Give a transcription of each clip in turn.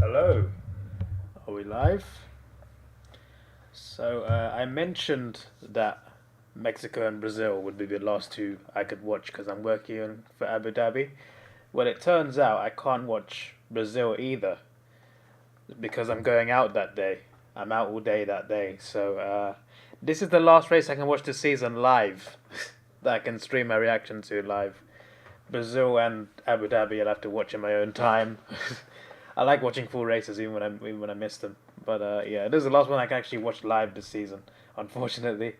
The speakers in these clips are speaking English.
Hello, are we live? I mentioned that Mexico and Brazil would be the last two I could watch because I'm working for Abu Dhabi. Well, it turns out I can't watch Brazil either because I'm going out that day. I'm out all day that day. This is the last race I can watch this season live that I can stream my reaction to live. Brazil and Abu Dhabi, I'll have to watch in my own time. I like watching full races even when I miss them. Yeah, this is the last one I can actually watch live this season. Unfortunately,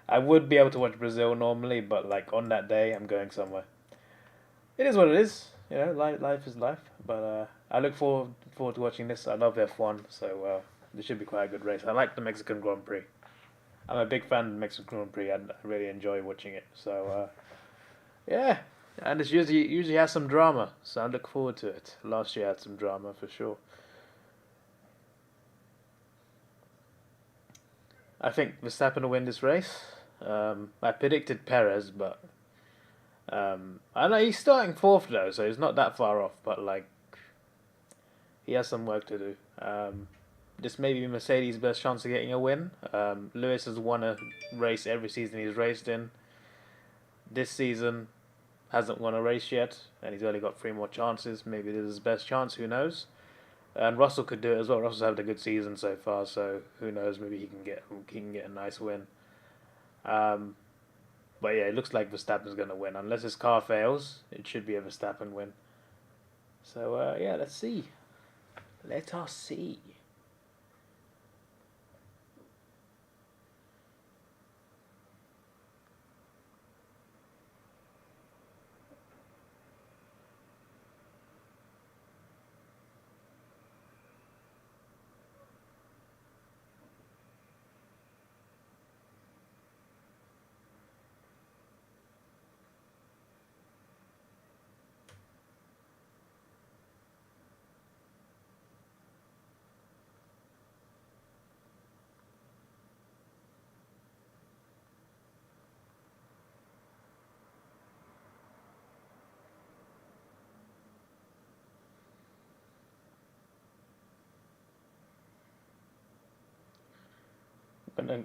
I would be able to watch Brazil normally, but like on that day, I'm going somewhere. It is what it is. Life is life. I look forward to watching this. I love F1, so this should be quite a good race. I like the Mexican Grand Prix. I'm a big fan of the Mexican Grand Prix. I really enjoy watching it. Yeah, and it's usually has some drama, so I look forward to it. Last year had some drama for sure. I think Verstappen will win this race. I predicted Perez, but I know he's starting fourth though, so he's not that far off. But like, he has some work to do. This may be Mercedes' best chance of getting a win. Lewis has won a race every season he's raced in. This season hasn't won a race yet, and he's only got three more chances. Maybe this is his best chance. Who knows? And Russell could do it as well. Russell's having a good season so far, so who knows? Maybe he can get a nice win. Um, but yeah, it looks like Verstappen's going to win unless his car fails. It should be a Verstappen win. Yeah, let's see. Let us see.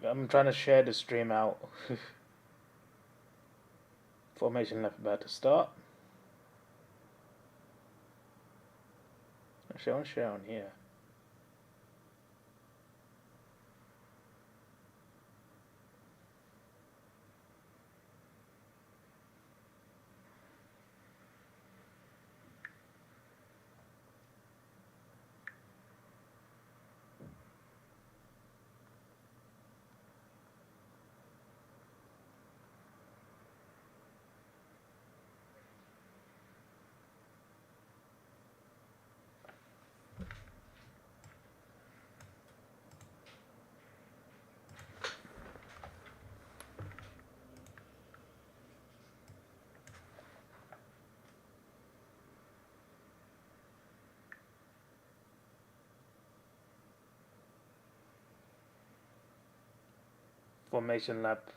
I'm trying to share the stream out. Formation left about to start. Actually, I want to share on here. Formation lap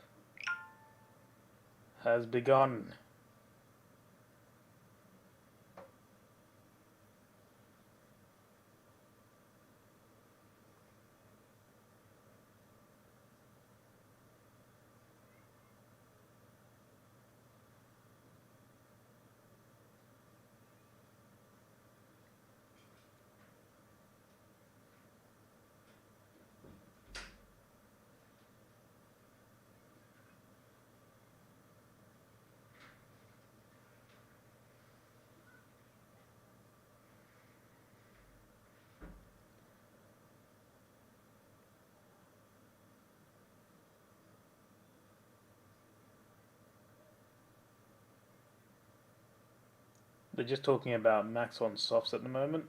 has begun. They're just talking about Max on softs at the moment.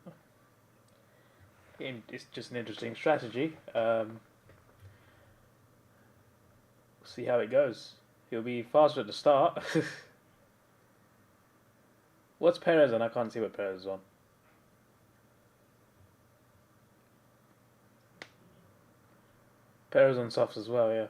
It's just an interesting strategy. See how it goes. He'll be faster at the start. What's Perez on? I can't see what Perez is on. Perez on softs as well, yeah.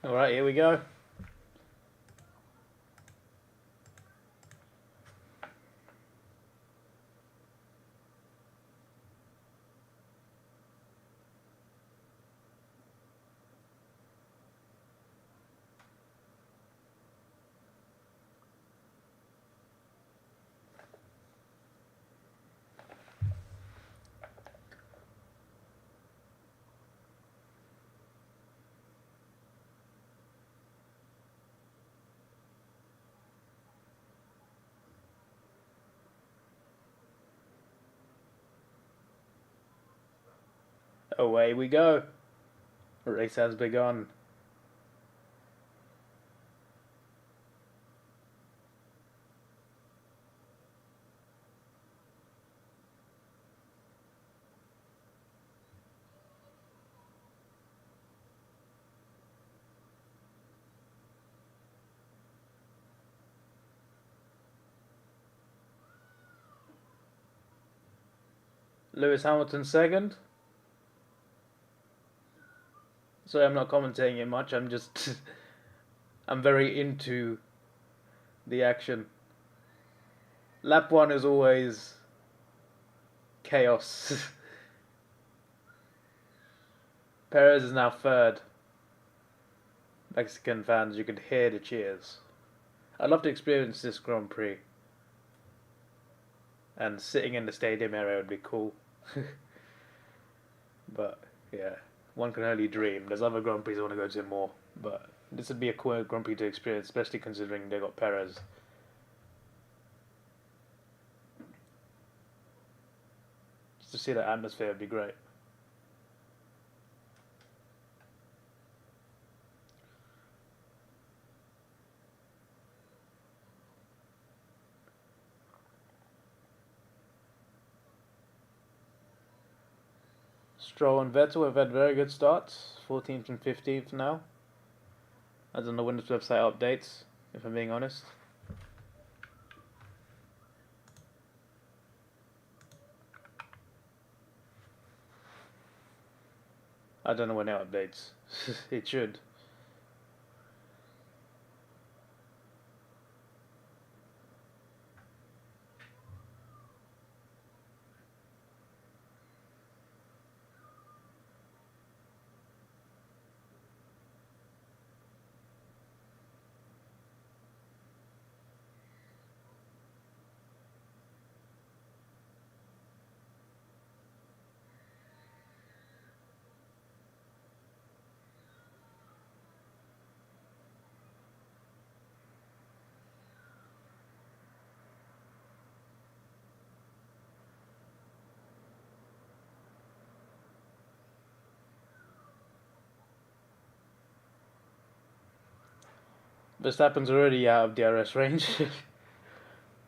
Alright, here we go. Away we go. Race has begun. Lewis Hamilton second. Sorry, I'm not commentating it much. I'm just, I'm very into the action. Lap 1 is always chaos. Perez is now third. Mexican fans, you could hear the cheers. I'd love to experience this Grand Prix. And sitting in the stadium area would be cool. But, yeah, one can only dream. There's other Grand Prix I want to go to more. But this would be a cool Grand Prix to experience, especially considering they got Perez. Just to see that atmosphere would be great. Stroll and Vettel have had very good starts, 14th and 15th now. As on the Windows website updates, if I'm being honest. I don't know when it updates. It should. Verstappen's already out of DRS range.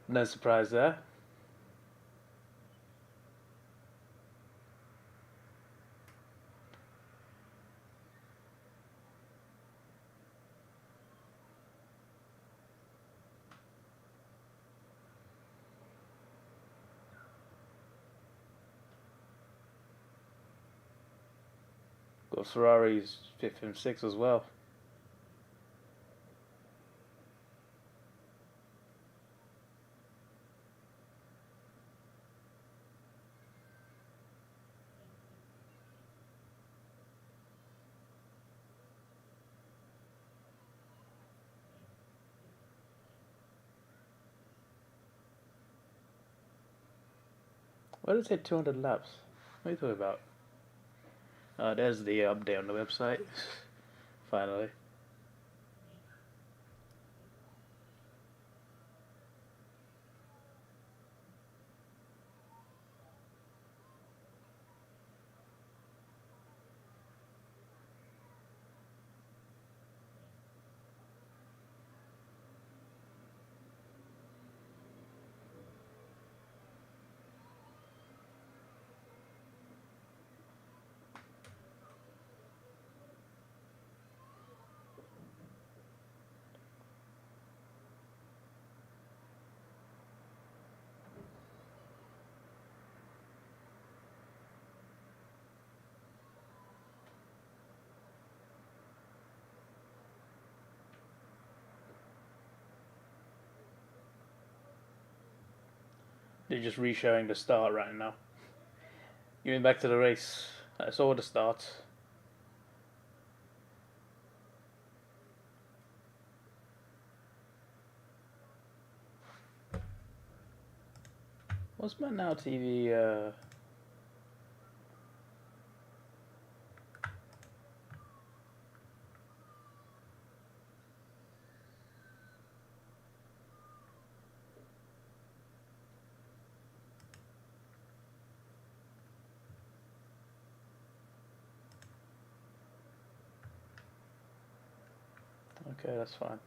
No surprise there. Got Ferrari's 5th and 6th as well. Why did it say 200 laps? What are you talking about? There's the update on the website. Finally. They're just re-showing the start right now. Going back to the race. I saw the start. What's my Now TV? Okay, that's fine.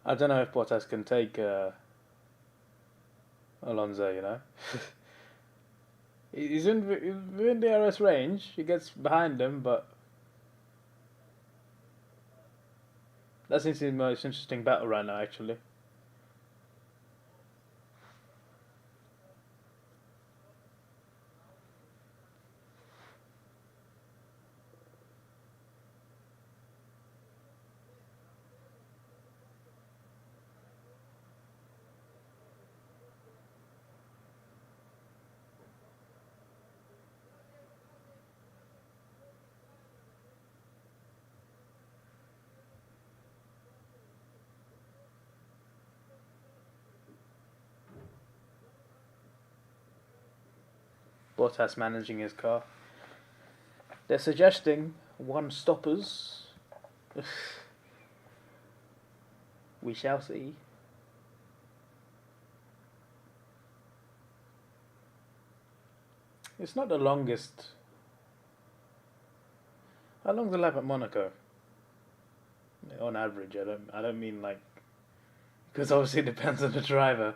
I don't know if Bottas can take Alonso, you know. He's within the RS range. He gets behind him, but that seems to be the most interesting battle right now, actually. Bottas managing his car. They're suggesting one stoppers. We shall see. It's not the longest. How long's the lap at Monaco? On average, I don't mean like, because obviously it depends on the driver.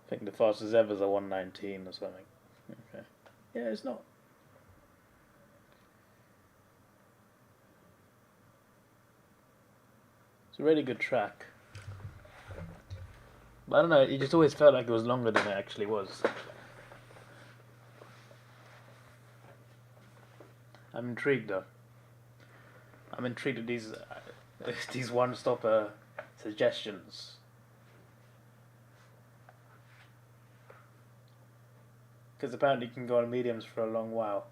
I think the fastest ever is a 119 or something. Okay. Yeah, it's not. It's a really good track. But I don't know, it just always felt like it was longer than it actually was. I'm intrigued though. I'm intrigued at these one-stopper suggestions. Because apparently you can go on mediums for a long while.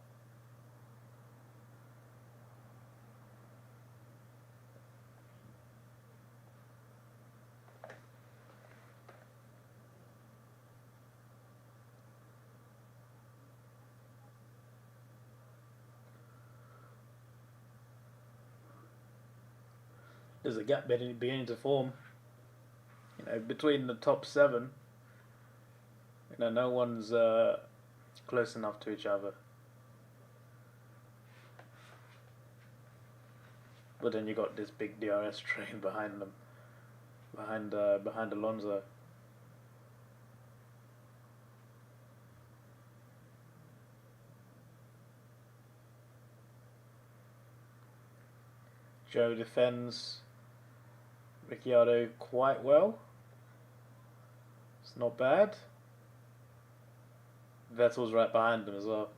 There's a gap beginning to form. You know, between the top 7. You know, no one's close enough to each other. But then you got this big DRS train behind them, behind Alonso. Joe defends Ricciardo quite well. It's not bad. Vettel's right behind him as well.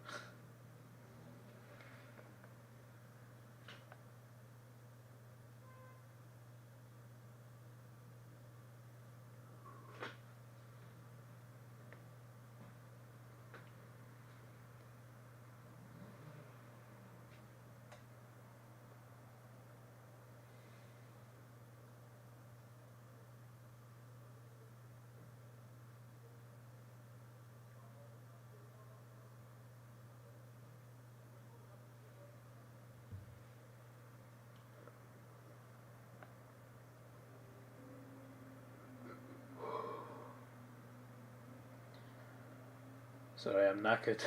Sorry, I'm knackered.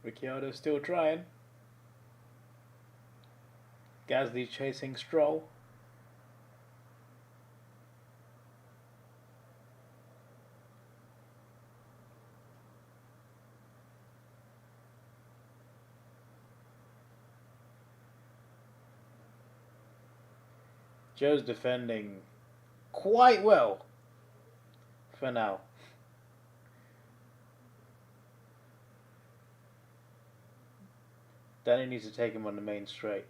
Ricciardo still trying. Gasly chasing Stroll. Joe's defending quite well for now. Danny needs to take him on the main straight.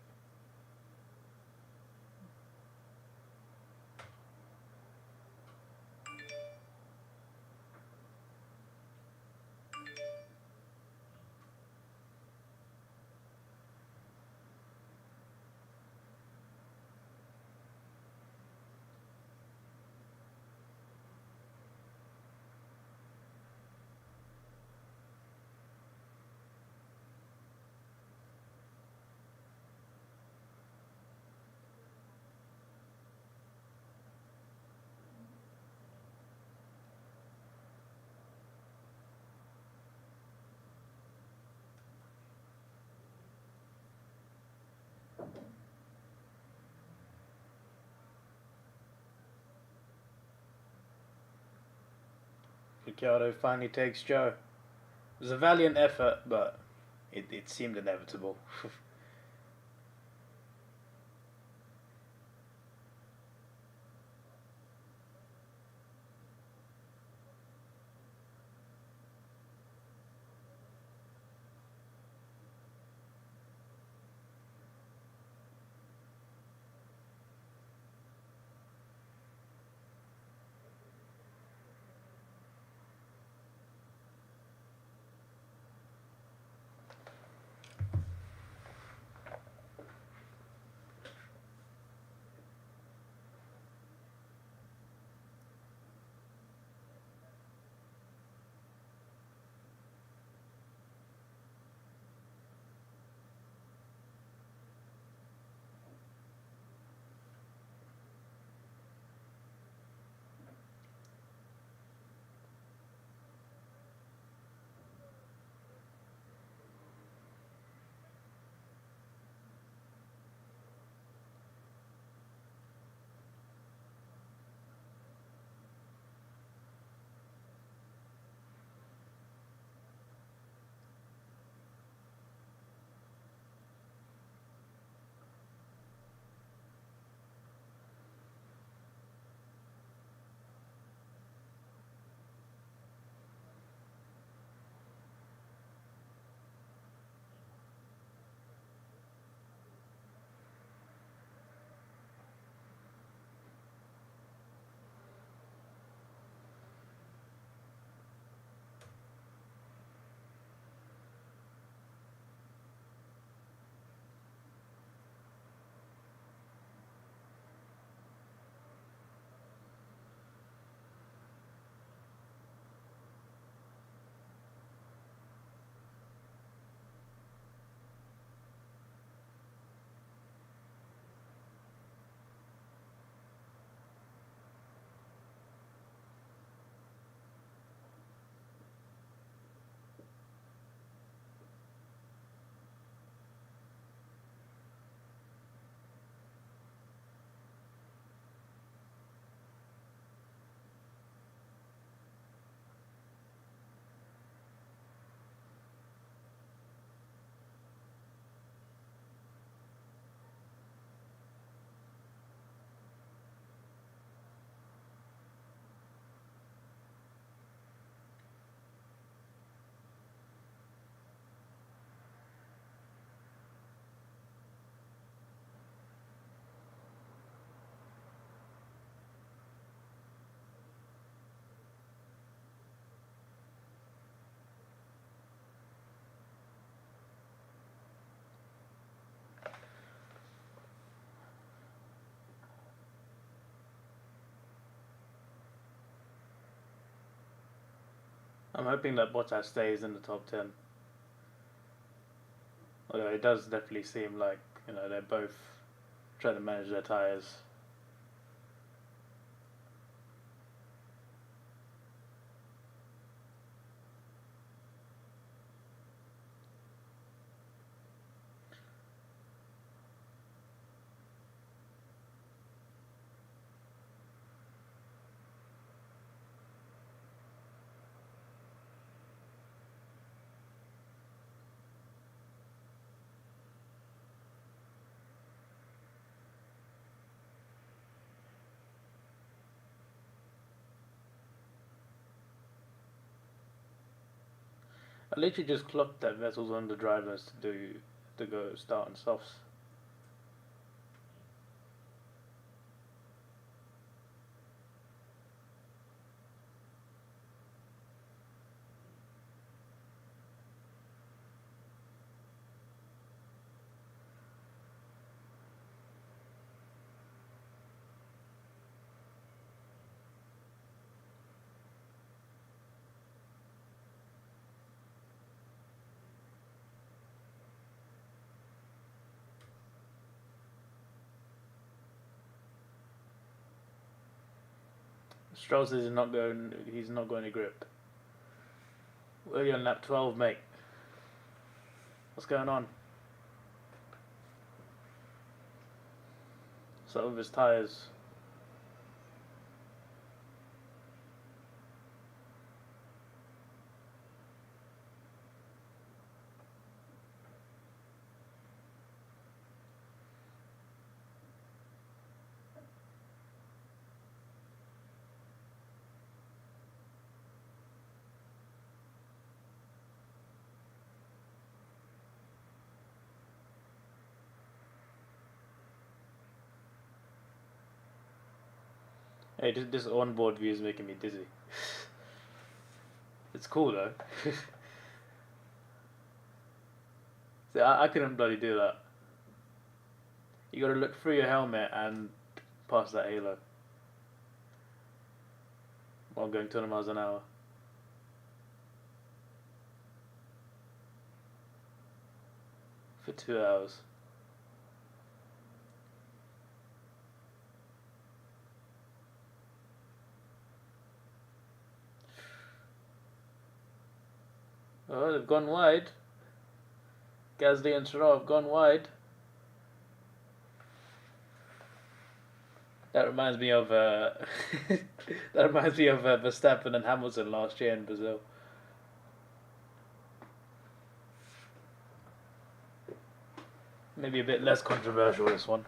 Ricciardo finally takes Joe. It was a valiant effort, but it seemed inevitable. I'm hoping that Bottas stays in the top 10. Although it does definitely seem like, they're both trying to manage their tyres. I literally just clocked that Vessel's on the drivers to go start and softs. Strauss is not going. He's not going to grip. Where are you on lap 12, mate? What's going on? Some of his tyres. Hey, this onboard view is making me dizzy. It's cool though. See, I couldn't bloody do that. You gotta look through your helmet and past that halo while going 200 miles an hour. For 2 hours. Oh, they've gone wide. Gasly and Stroll have gone wide. That reminds me of Verstappen and Hamilton last year in Brazil. Maybe a bit less controversial, this one.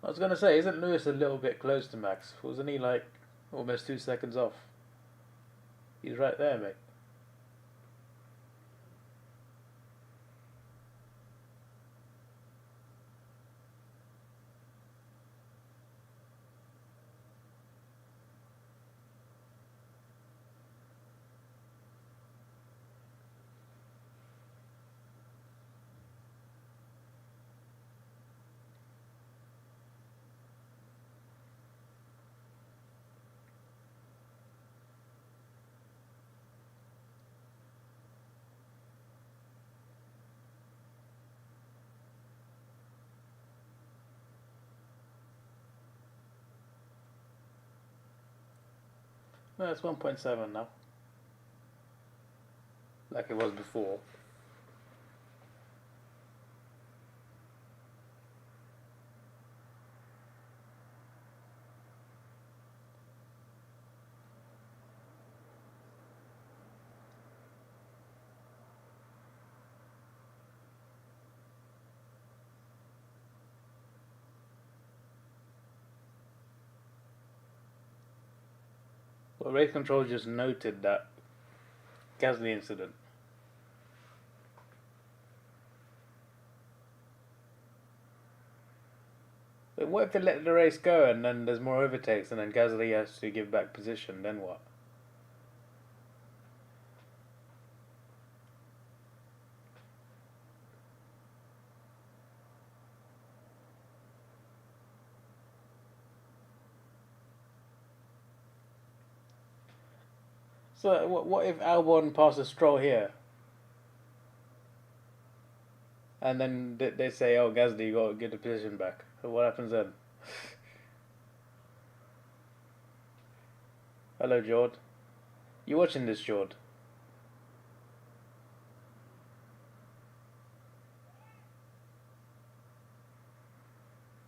I was gonna say, isn't Lewis a little bit close to Max? Wasn't he like almost 2 seconds off? He's right there, mate. No, it's 1.7 now. Like it was before. Well, race control just noted that Gasly incident. But what if they let the race go and then there's more overtakes and then Gasly has to give back position? Then what? So what if Albon passes Stroll here? And then they say, oh, Gasly, you got to get the position back. So what happens then? Hello, Jord. You watching this, Jord?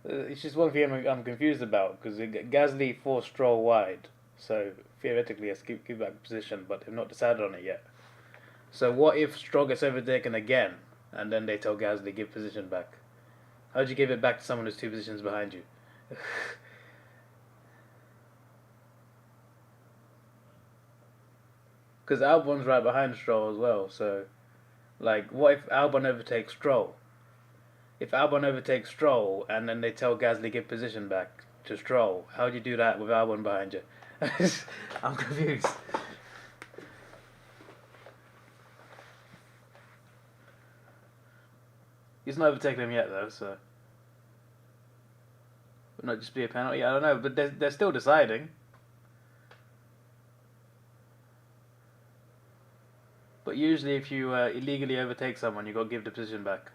It's just one thing I'm confused about, because Gasly forced Stroll wide. So theoretically, he has to keep back position, but they've not decided on it yet. So what if Stroll gets overtaken again, and then they tell Gasly give position back? How'd you give it back to someone who's 2 positions behind you? Because Albon's right behind Stroll as well. So, like, what if Albon overtakes Stroll? If Albon overtakes Stroll and then they tell Gasly give position back to Stroll, how do you do that with Albon behind you? I'm confused. He's not overtaken him yet, though, so would not just be a penalty. I don't know, but they're still deciding. But usually, if you illegally overtake someone, you got to give the position back.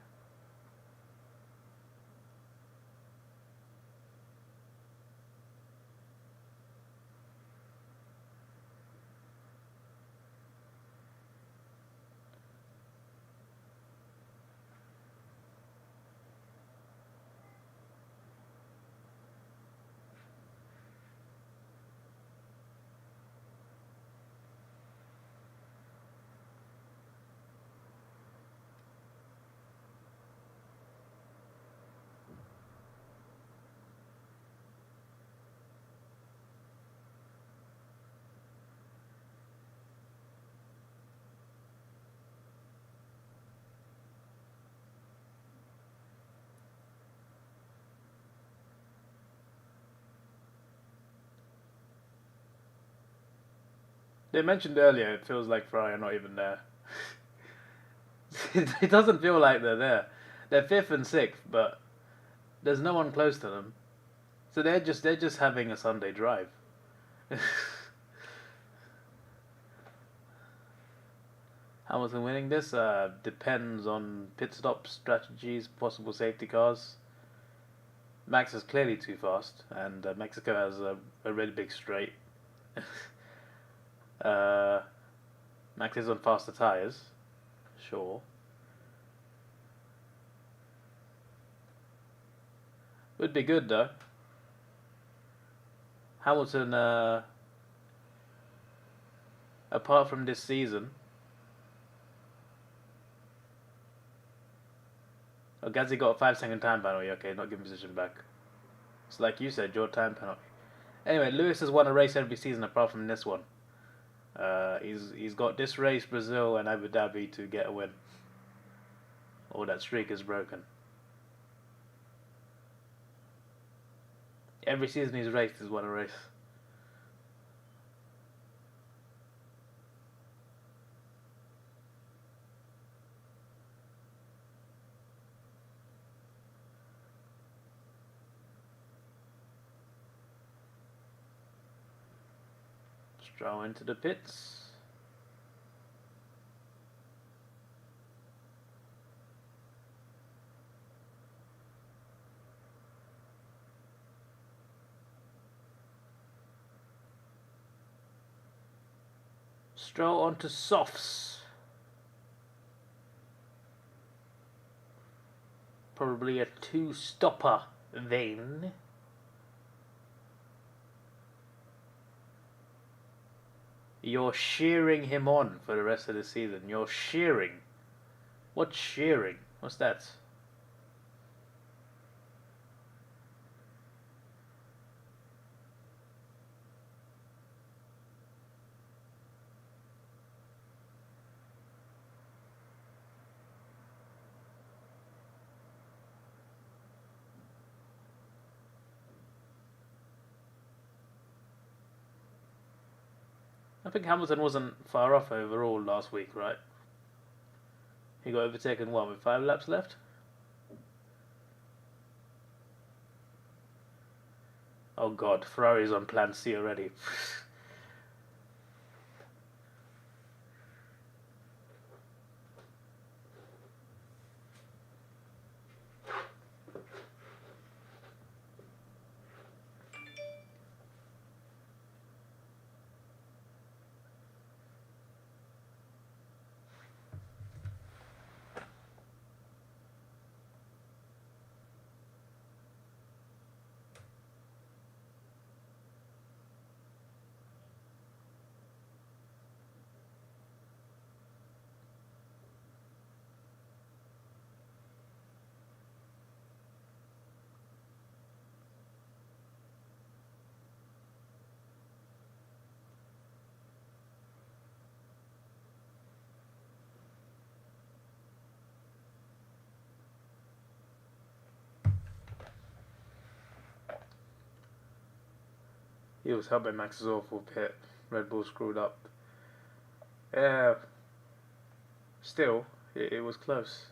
They mentioned earlier, it feels like Ferrari are not even there. It doesn't feel like they're there. They're 5th and 6th, but there's no one close to them. So they're just having a Sunday drive. Hamilton winning this depends on pit stop strategies, possible safety cars. Max is clearly too fast, and Mexico has a really big straight. Max is on faster tyres, sure. Would be good though. Hamilton, apart from this season, oh, Gasly got a 5-second time penalty. Okay, not giving position back. It's like you said, your time penalty. Anyway, Lewis has won a race every season apart from this one. He's got this race, Brazil, and Abu Dhabi to get a win. Or that streak is broken. Every season he's raced, he's won a race. Stroll into the pits. Stroll onto softs. Probably a 2-stopper then. You're shearing him on for the rest of the season. You're shearing. What's shearing? What's that? think Hamilton wasn't far off overall last week, right? He got overtaken, what, with 5 laps left? Oh god, Ferrari's on plan C already. He was helping Max's awful pit. Red Bull screwed up. Yeah. Still, it was close.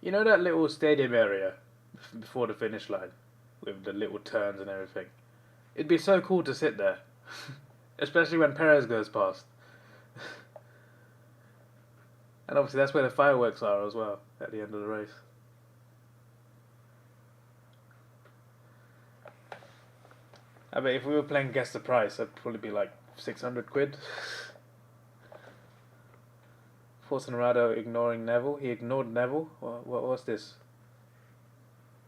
You know that little stadium area before the finish line? With the little turns and everything? It'd be so cool to sit there. Especially when Perez goes past. And obviously that's where the fireworks are as well, at the end of the race. I bet if we were playing Guess the Price, that'd probably be like 600 quid. Fortunato ignoring Neville. He ignored Neville? What's this?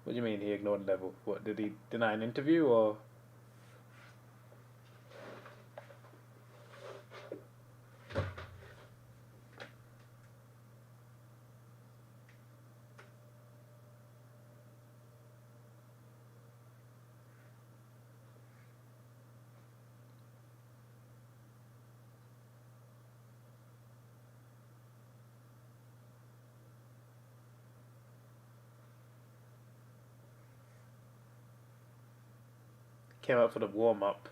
What do you mean he ignored Neville? What, did he deny an interview or...? Came out for the warm-up.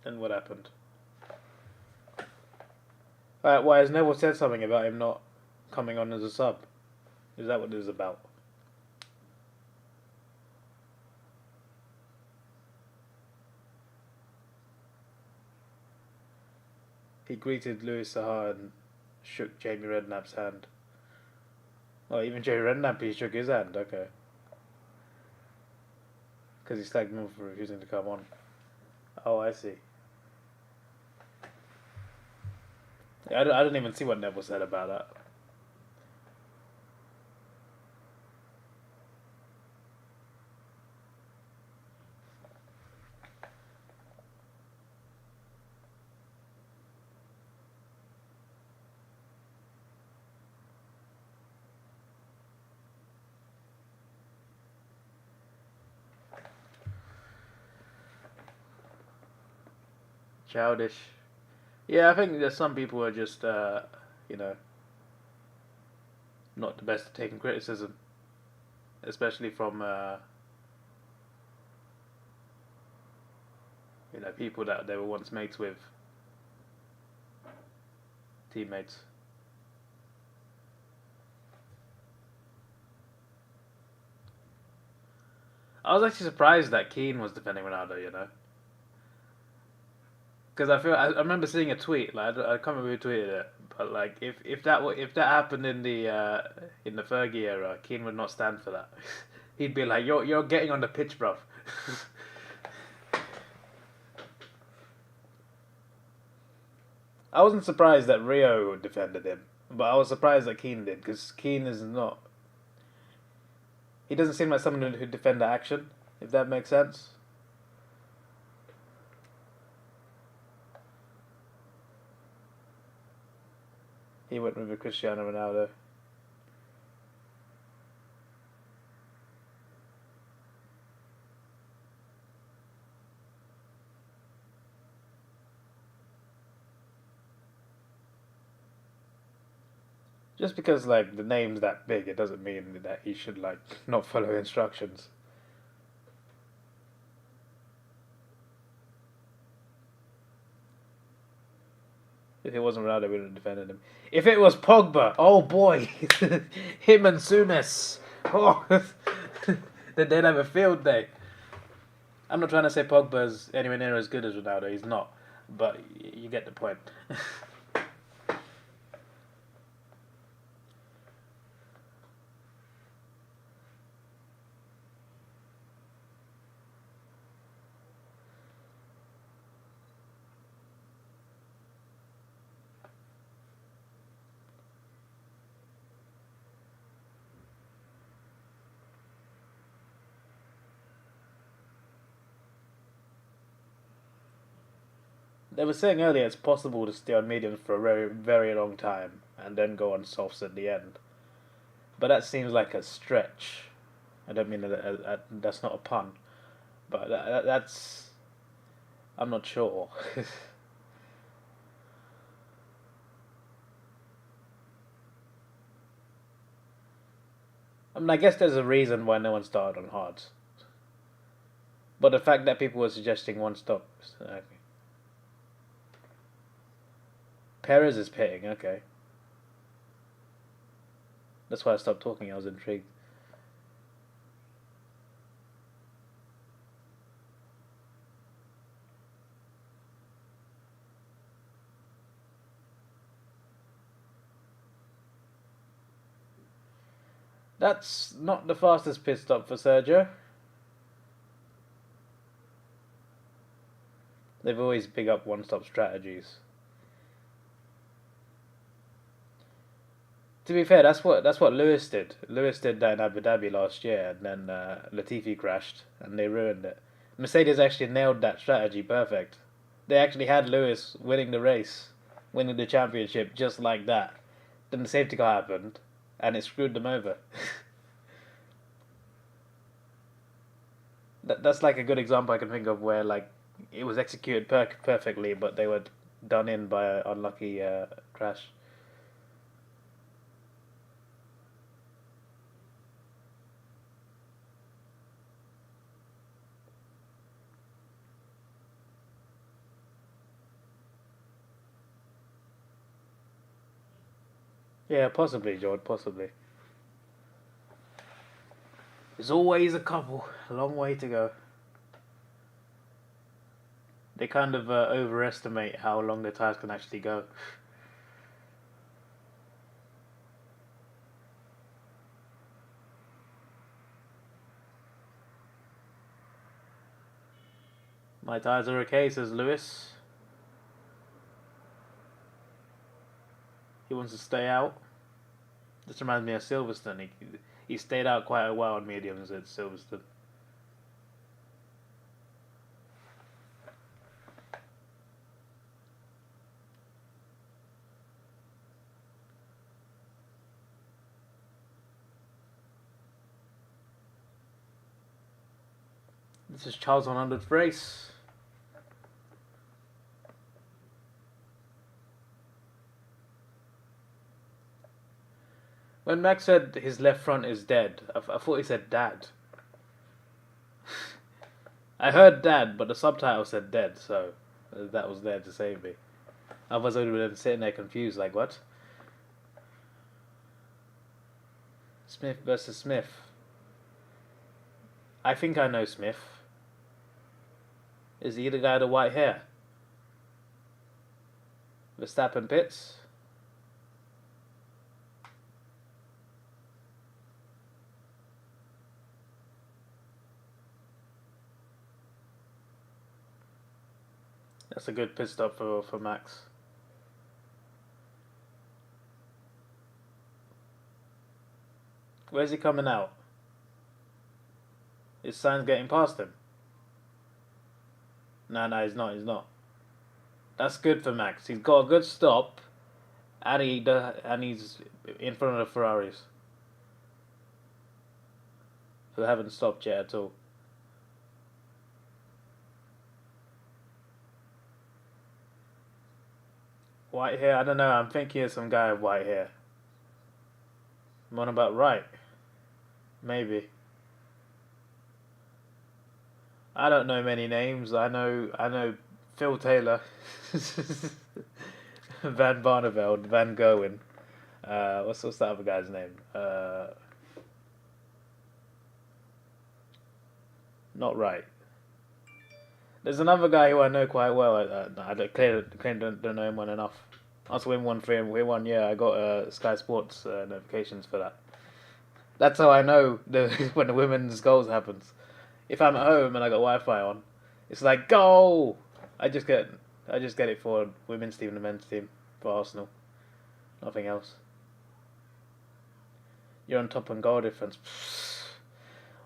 And what happened? Why has Neville said something about him not coming on as a sub? Is that what this is about? He greeted Louis Saha and shook Jamie Redknapp's hand. Oh, even Jamie Redknapp, he shook his hand, okay. Because he slagged him for refusing to come on. Oh, I see. I don't even see what Neville said about that. Childish. Yeah, I think that some people are just, you know, not the best at taking criticism. Especially from, you know, people that they were once mates with. Teammates. I was actually surprised that Keane was defending Ronaldo, you know. Because I remember seeing a tweet, like I can't remember who tweeted it, but like if that happened in the Fergie era, Keane would not stand for that. He'd be like, you're getting on the pitch, bruv. I wasn't surprised that Rio defended him, but I was surprised that Keane did, because Keane is not. He doesn't seem like someone who'd defend the action, if that makes sense. He went with Cristiano Ronaldo. Just because like the name's that big, it doesn't mean that he should like not follow instructions. If it wasn't Ronaldo, we would have defended him. If it was Pogba, oh boy, him and Souness, oh, then they'd have a field day. I'm not trying to say Pogba's anywhere near as good as Ronaldo. He's not, but you get the point. They were saying earlier it's possible to stay on mediums for a very, very long time and then go on softs at the end. But that seems like a stretch. I don't mean that's not a pun, but that's. I'm not sure. I mean, I guess there's a reason why no one started on hards. But the fact that people were suggesting one stop. Okay. Perez is pitting, okay. That's why I stopped talking, I was intrigued. That's not the fastest pit stop for Sergio. They've always big up one-stop strategies. To be fair, that's what Lewis did. Lewis did that in Abu Dhabi last year, and then Latifi crashed, and they ruined it. Mercedes actually nailed that strategy perfect. They actually had Lewis winning the race, winning the championship just like that. Then the safety car happened, and it screwed them over. That's like a good example I can think of where like it was executed perfectly, but they were done in by an unlucky crash. Yeah, possibly, George, possibly. There's always a couple. A long way to go. They kind of overestimate how long the tires can actually go. My tires are okay, says Lewis. He wants to stay out. This reminds me of Silverstone. He stayed out quite a while on mediums at Silverstone. This is Charles 100th race. When Max said his left front is dead, I thought he said dad. I heard dad, but the subtitle said dead, so that was there to save me. Otherwise I would have been sitting there confused, like what? Smith versus Smith. I think I know Smith. Is he the guy with the white hair? Verstappen pits? That's a good pit stop for Max. Where's he coming out? Is Sainz getting past him? No, he's not. That's good for Max. He's got a good stop, and he's in front of the Ferraris, who haven't stopped yet at all. White hair? I don't know. I'm thinking of some guy with white hair. One about right. Maybe. I don't know many names. I know Phil Taylor, Van Barneveld, Van Gerwen. What's that other guy's name? Not right. There's another guy who I know quite well. I don't know him well enough. I also win one for him. Win one. Yeah, I got Sky Sports notifications for that. That's how I know when the women's goals happens. If I'm at home and I got Wi-Fi on, it's like goal. I just get I just get it for women's team and the men's team for Arsenal. Nothing else. You're on top on goal difference.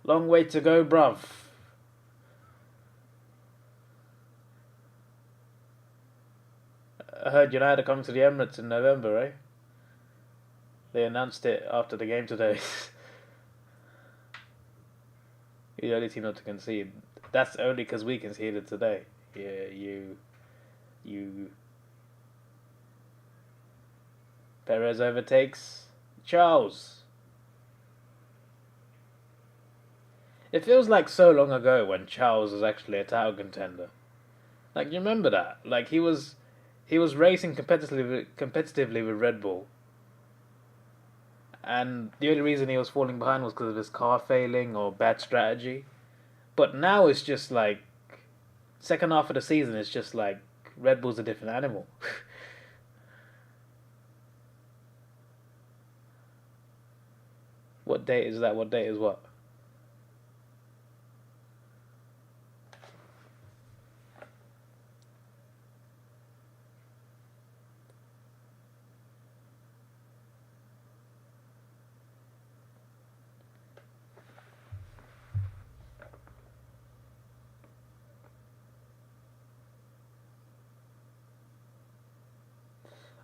Long way to go, bruv. I heard United are coming to the Emirates in November, eh? They announced it after the game today. You're the only team not to concede. That's only because we conceded today. Yeah, you. Perez overtakes Charles. It feels like so long ago when Charles was actually a title contender. Like, you remember that? Like, he was racing competitively with Red Bull, and the only reason he was falling behind was because of his car failing or bad strategy. But now it's just like second half of the season. It's just like Red Bull's a different animal. What date is that? What date is what?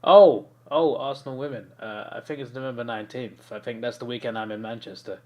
Oh, Arsenal women. I think it's November 19th. I think that's the weekend I'm in Manchester.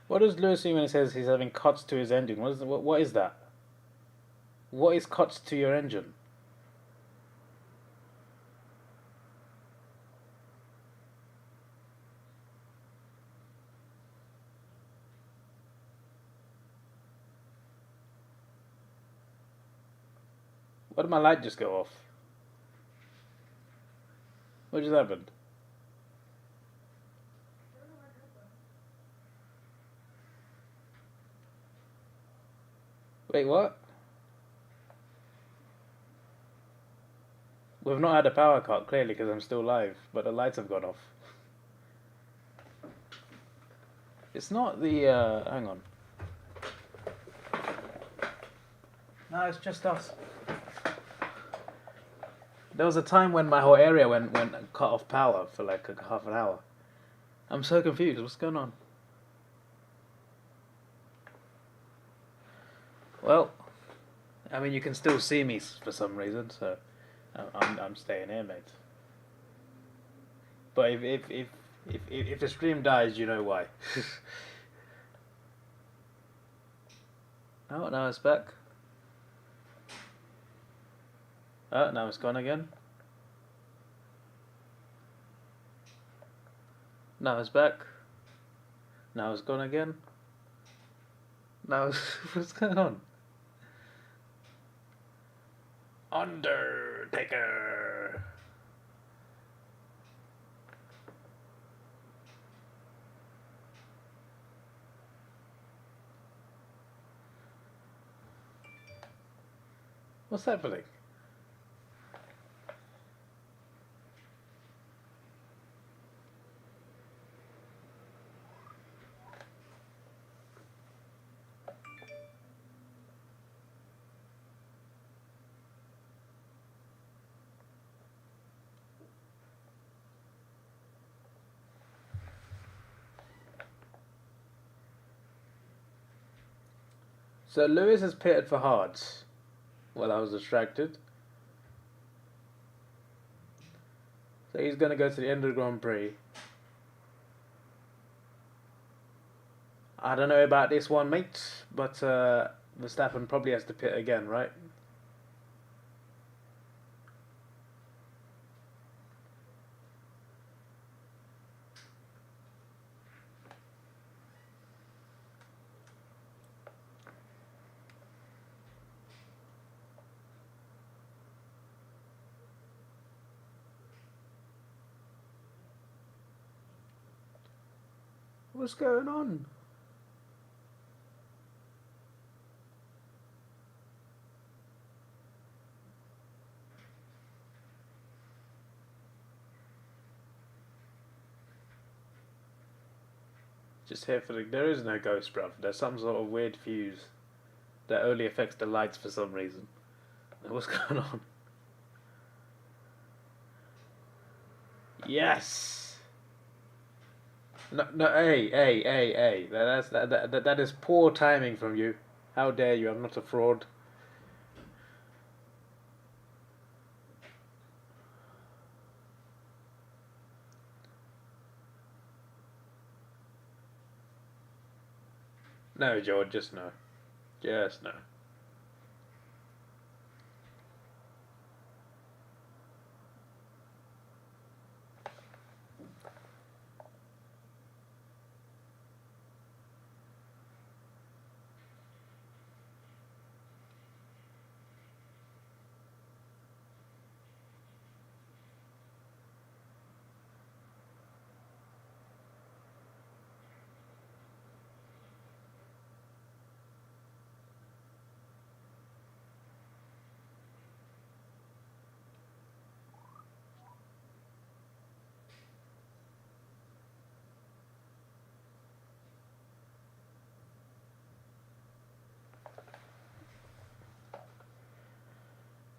What does Lewis mean when he says he's having cuts to his engine? What is that? What is cuts to your engine? Why did my light just go off? What just happened? Wait, what? We've not had a power cut, clearly, because I'm still live, but the lights have gone off. It's not the, hang on. No, it's just us. There was a time when my whole area went cut off power for like half an hour. I'm so confused. What's going on? Well, I mean, you can still see me for some reason, so I'm staying here, mate. But if the stream dies, you know why. Oh, now it's back. Oh, now it's gone again. Now it's back. Now it's gone again. Now it's, what's going on? Undertaker. What's happening? So Lewis has pitted for Hards. Well, I was distracted. So he's going to go to the end of the Grand Prix. I don't know about this one, mate, but Verstappen probably has to pit again, right? What's going on? Just here for the... There is no ghost, bruv. There's some sort of weird fuse that only affects the lights for some reason. What's going on? Yes! No, hey. That is poor timing from you. How dare you? I'm not a fraud. No, George, just no. Just no.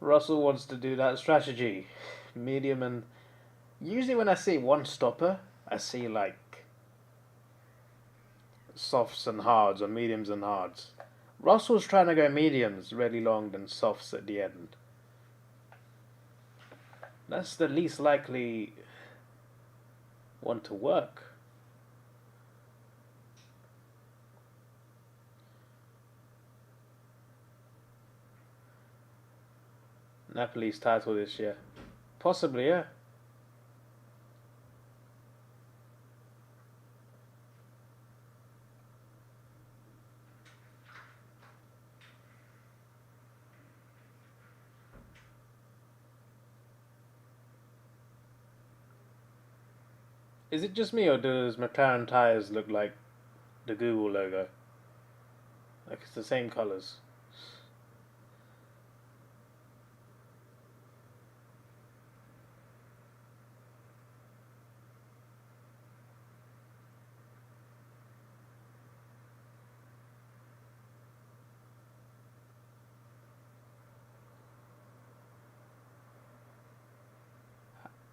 Russell wants to do that strategy. Medium and... Usually when I see one stopper, I see like softs and hards or mediums and hards. Russell's trying to go mediums really long then softs at the end. That's the least likely one to work. Napoli's title this year. Possibly, yeah. Is it just me or does McLaren tyres look like the Google logo? Like it's the same colours.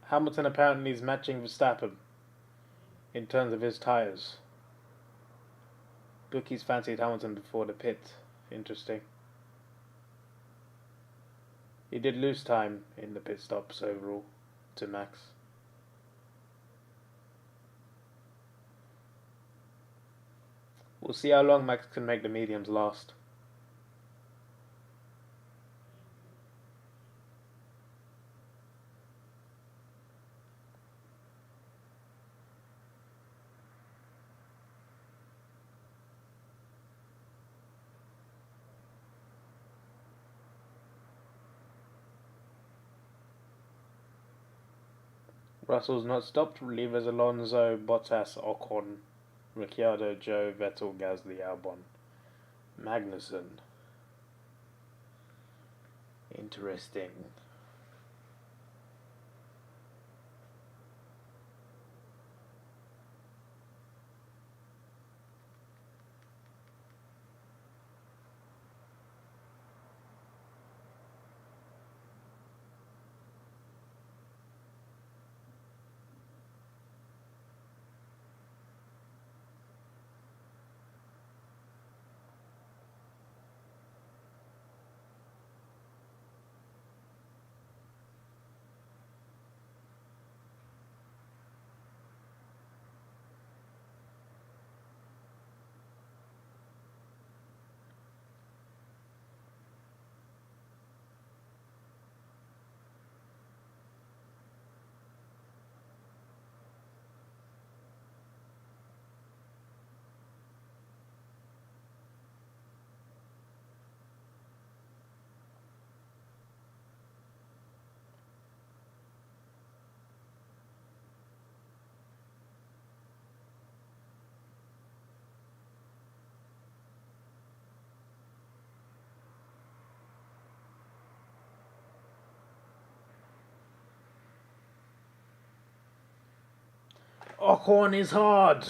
Hamilton apparently is matching Verstappen in terms of his tyres. Bookies fancied Hamilton before the pit. Interesting. He did lose time in the pit stops overall to Max. We'll see how long Max can make the mediums last. Russell's not stopped. Leavers Alonso, Bottas, Ocon, Ricciardo, Joe, Vettel, Gasly, Albon, Magnussen. Interesting. Ockhorn is hard.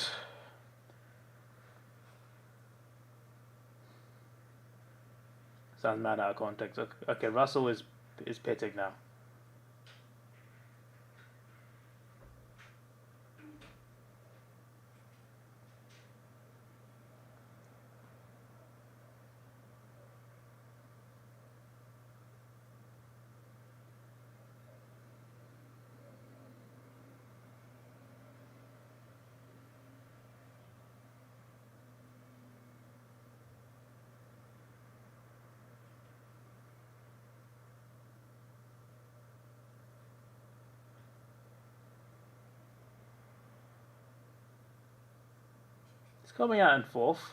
Sounds mad out of context. Okay, Russell is pitting now. It's coming out in fourth.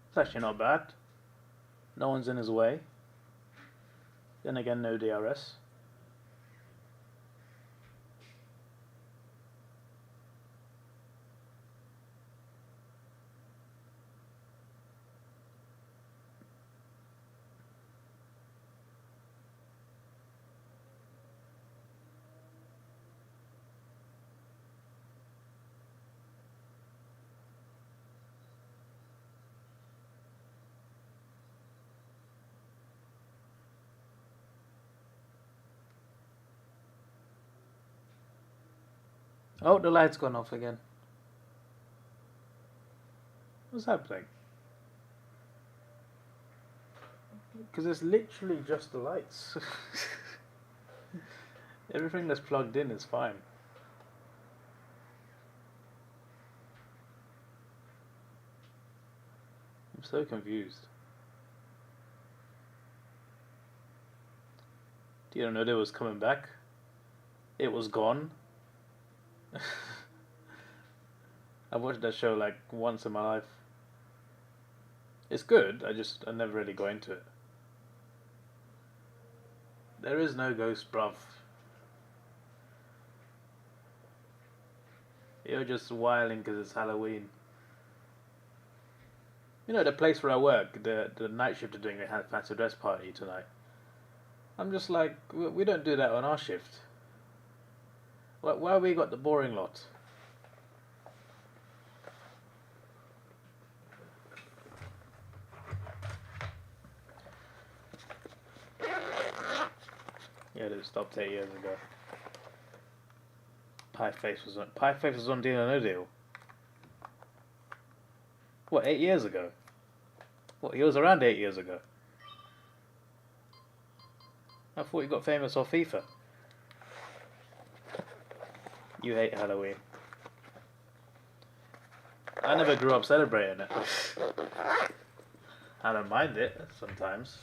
It's actually not bad. No one's in his way. Then again, no DRS. Oh, the light's gone off again. What's happening? Because it's literally just the lights. Everything that's plugged in is fine. I'm so confused. Do you know it was coming back? It was gone. I've watched that show like once in my life. It's good, I never really got into it. There is no ghost, bruv. You're just whiling because it's Halloween. You know, the place where I work, the night shift are doing a fancy dress party tonight. I'm just like, we don't do that on our shift. Why we got the boring lot? Yeah, they stopped 8 years ago. Pie Face was on Deal or No Deal. What, 8 years ago? What, he was around 8 years ago? I thought he got famous off FIFA. You hate Halloween. I never grew up celebrating it. I don't mind it sometimes.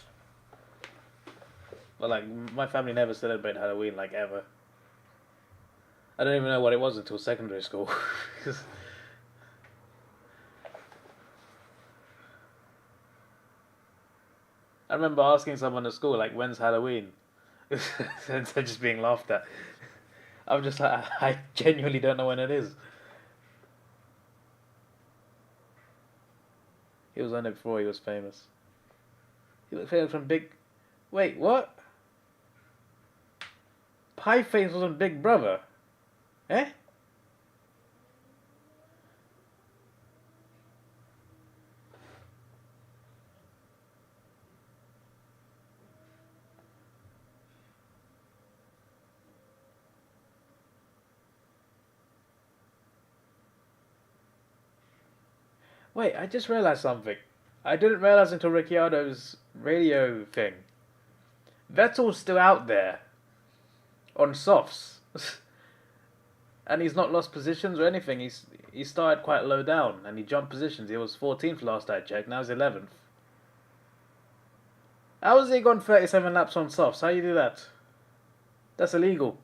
But like, my family never celebrated Halloween, like, ever. I don't even know what it was until secondary school. I remember asking someone at school, like, when's Halloween? And they're just being laughed at. I'm just like, I genuinely don't know when it is. He was on it before he was famous. He was famous from Big... Wait, what? Pie Face was on Big Brother. Eh? Wait, I just realized something. I didn't realize until Ricciardo's radio thing. Vettel's still out there on softs, and he's not lost positions or anything. He started quite low down and he jumped positions. He was 14th last I checked. Now he's 11th. How has he gone 37 laps on softs? How you do that? That's illegal.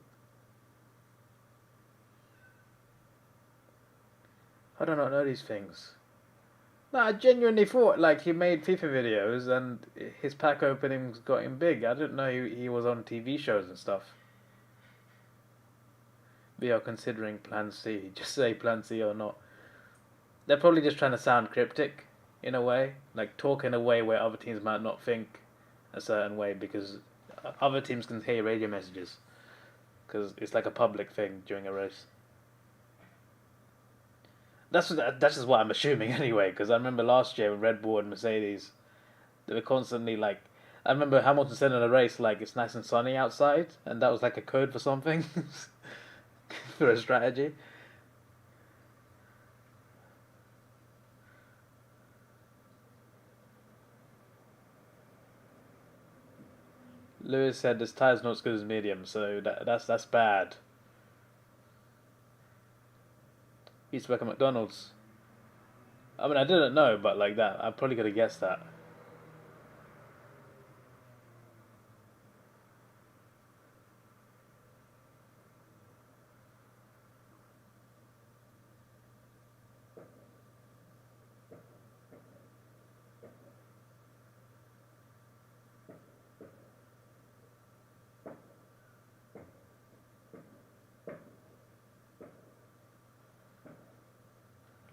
I do not know these things. No, I genuinely thought like he made FIFA videos and his pack openings got him big. I didn't know he was on TV shows and stuff. We are considering Plan C. Just say Plan C or not. They're probably just trying to sound cryptic in a way, like talk in a way where other teams might not think a certain way because other teams can hear radio messages because it's like a public thing during a race. That's just what I'm assuming anyway. Because I remember last year with Red Bull and Mercedes, they were constantly like. I remember Hamilton said in a race like it's nice and sunny outside, and that was like a code for something, for a strategy. Lewis said this tire's not as good as medium, so that's bad. He used to work at McDonald's. I mean, I didn't know, but like that, I probably could have guessed that.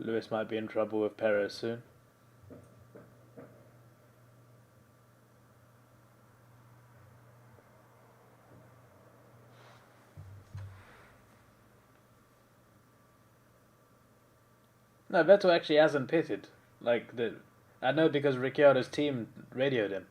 Lewis might be in trouble with Perez soon. No, Vettel actually hasn't pitted. I know because Ricciardo's team radioed him.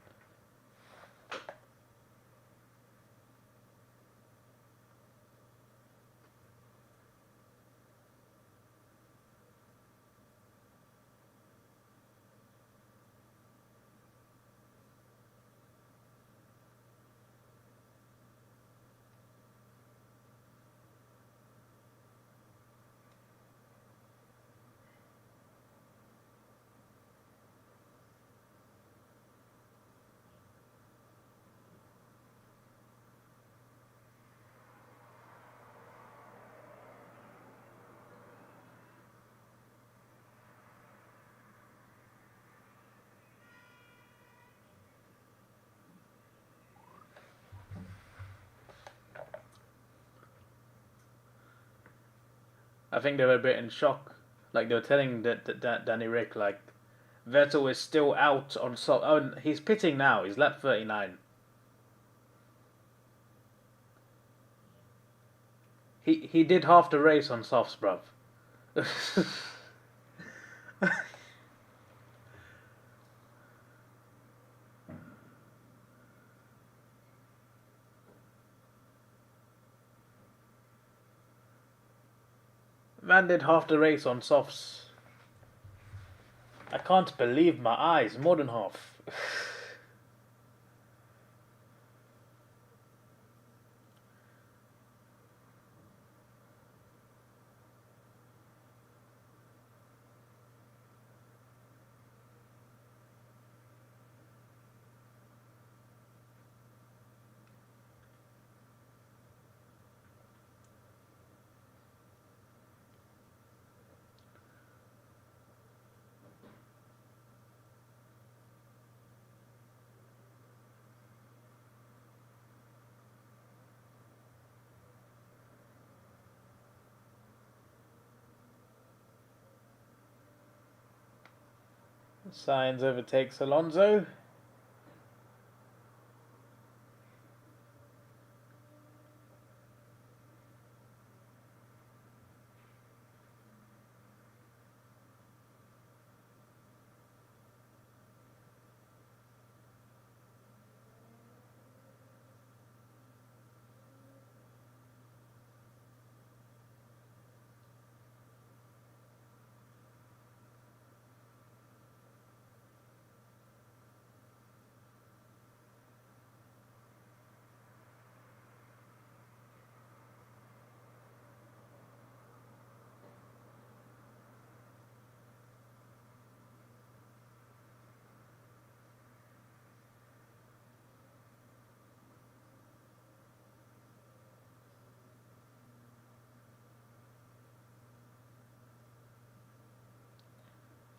I think they were a bit in shock. Like they were telling Danny Rick like Vettel is still out on soft. Oh, he's pitting now. He's lap 39. He did half the race on softs, bruv. Man did half the race on softs. I can't believe my eyes. More than half. Sainz overtakes Alonso.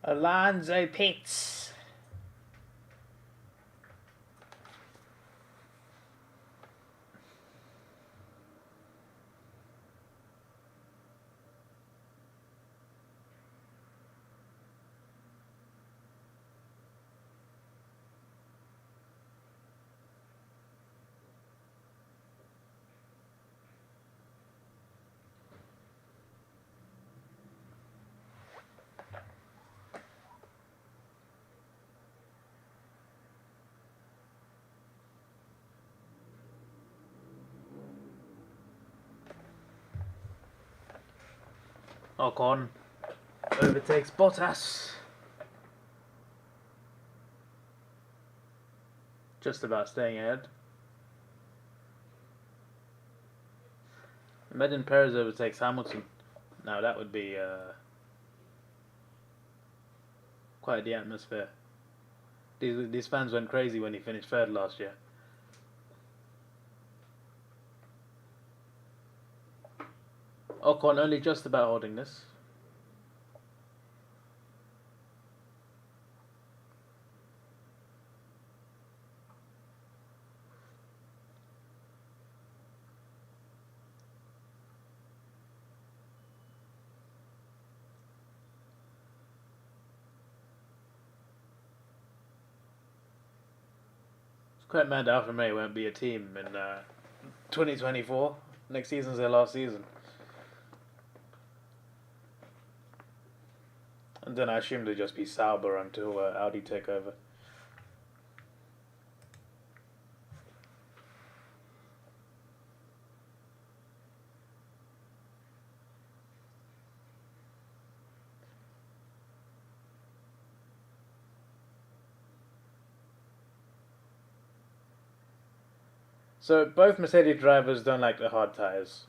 Alonzo Pitts. Ocon overtakes Bottas. Just about staying ahead. Imagine Perez overtakes Hamilton. Now that would be quite the atmosphere. These fans went crazy when he finished third last year. Ocon only just about holding this. It's quite mad that Alfa Romeo won't be a team in 2024. Next season's their last season. And then I assume they'll just be Sauber until Audi take over. So both Mercedes drivers don't like the hard tyres.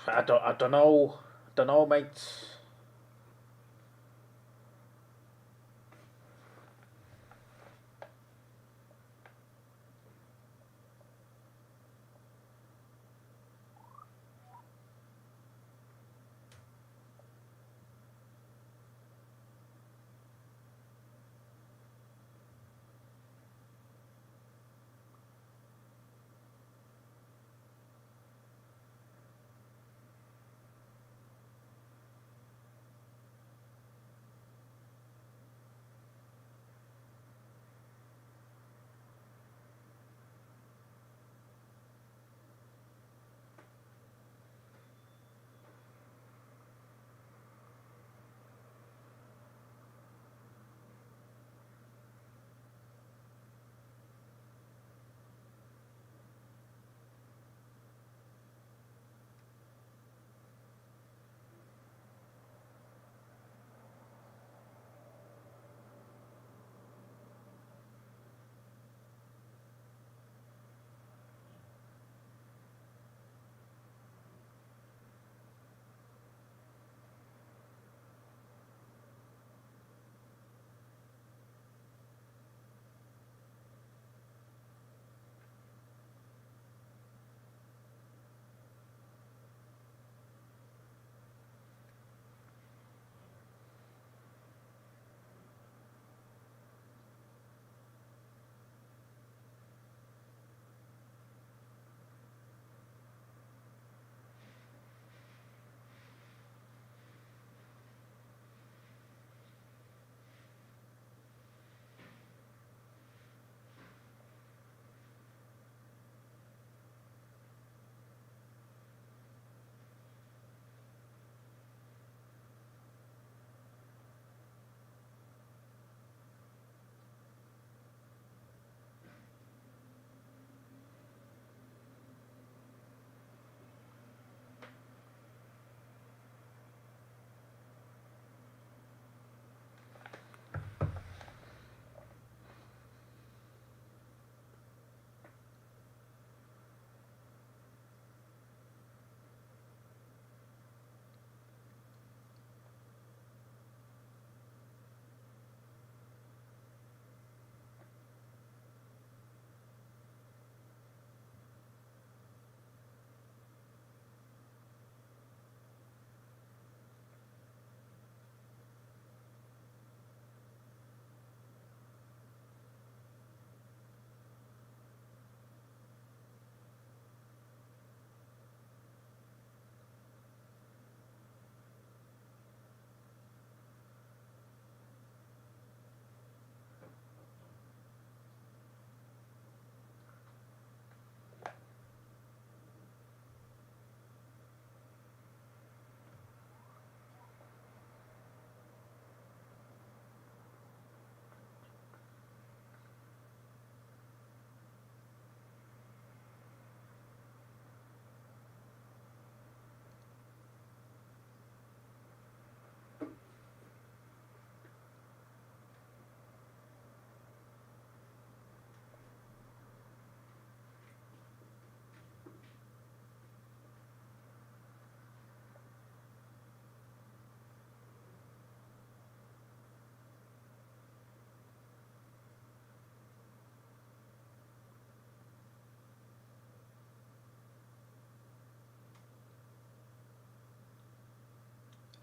I don't know, mate.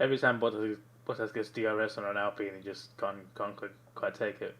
Every time Bottas gets DRS on an Alpine, he just can't quite take it.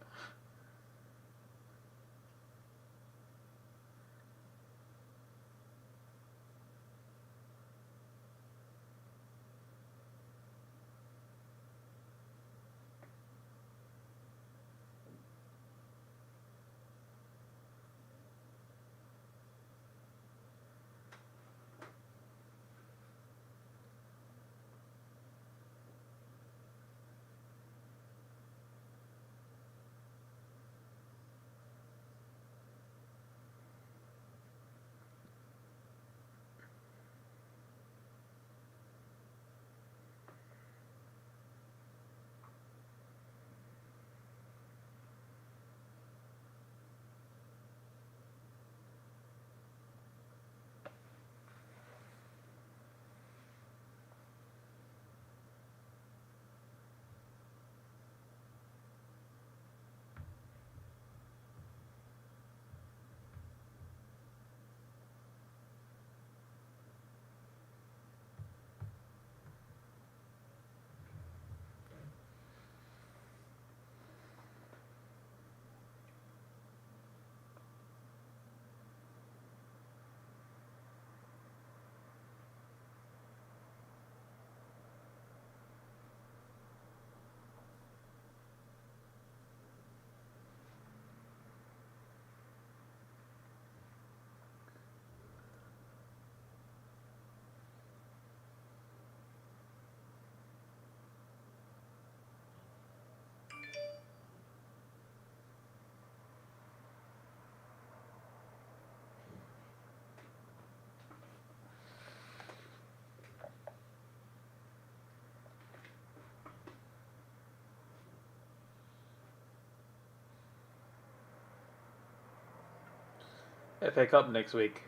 FA Cup next week.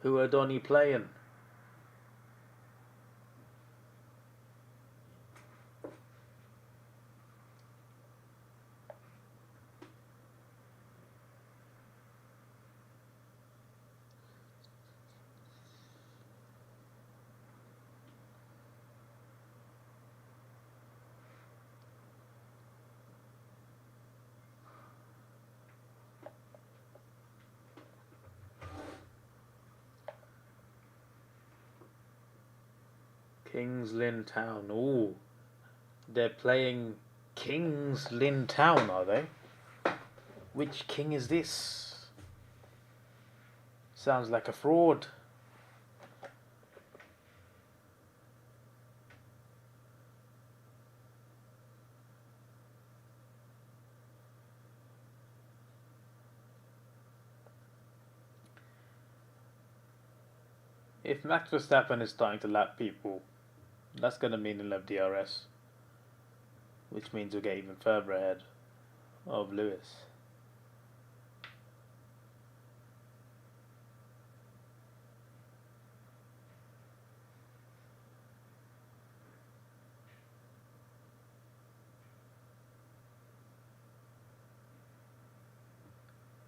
Who are Donny playing? Kings Lynn Town. Ooh. They're playing Kings Lynn Town, are they? Which king is this? Sounds like a fraud. If Max Verstappen is starting to lap people, that's going to mean he'll have DRS, which means he'll get even further ahead of Lewis.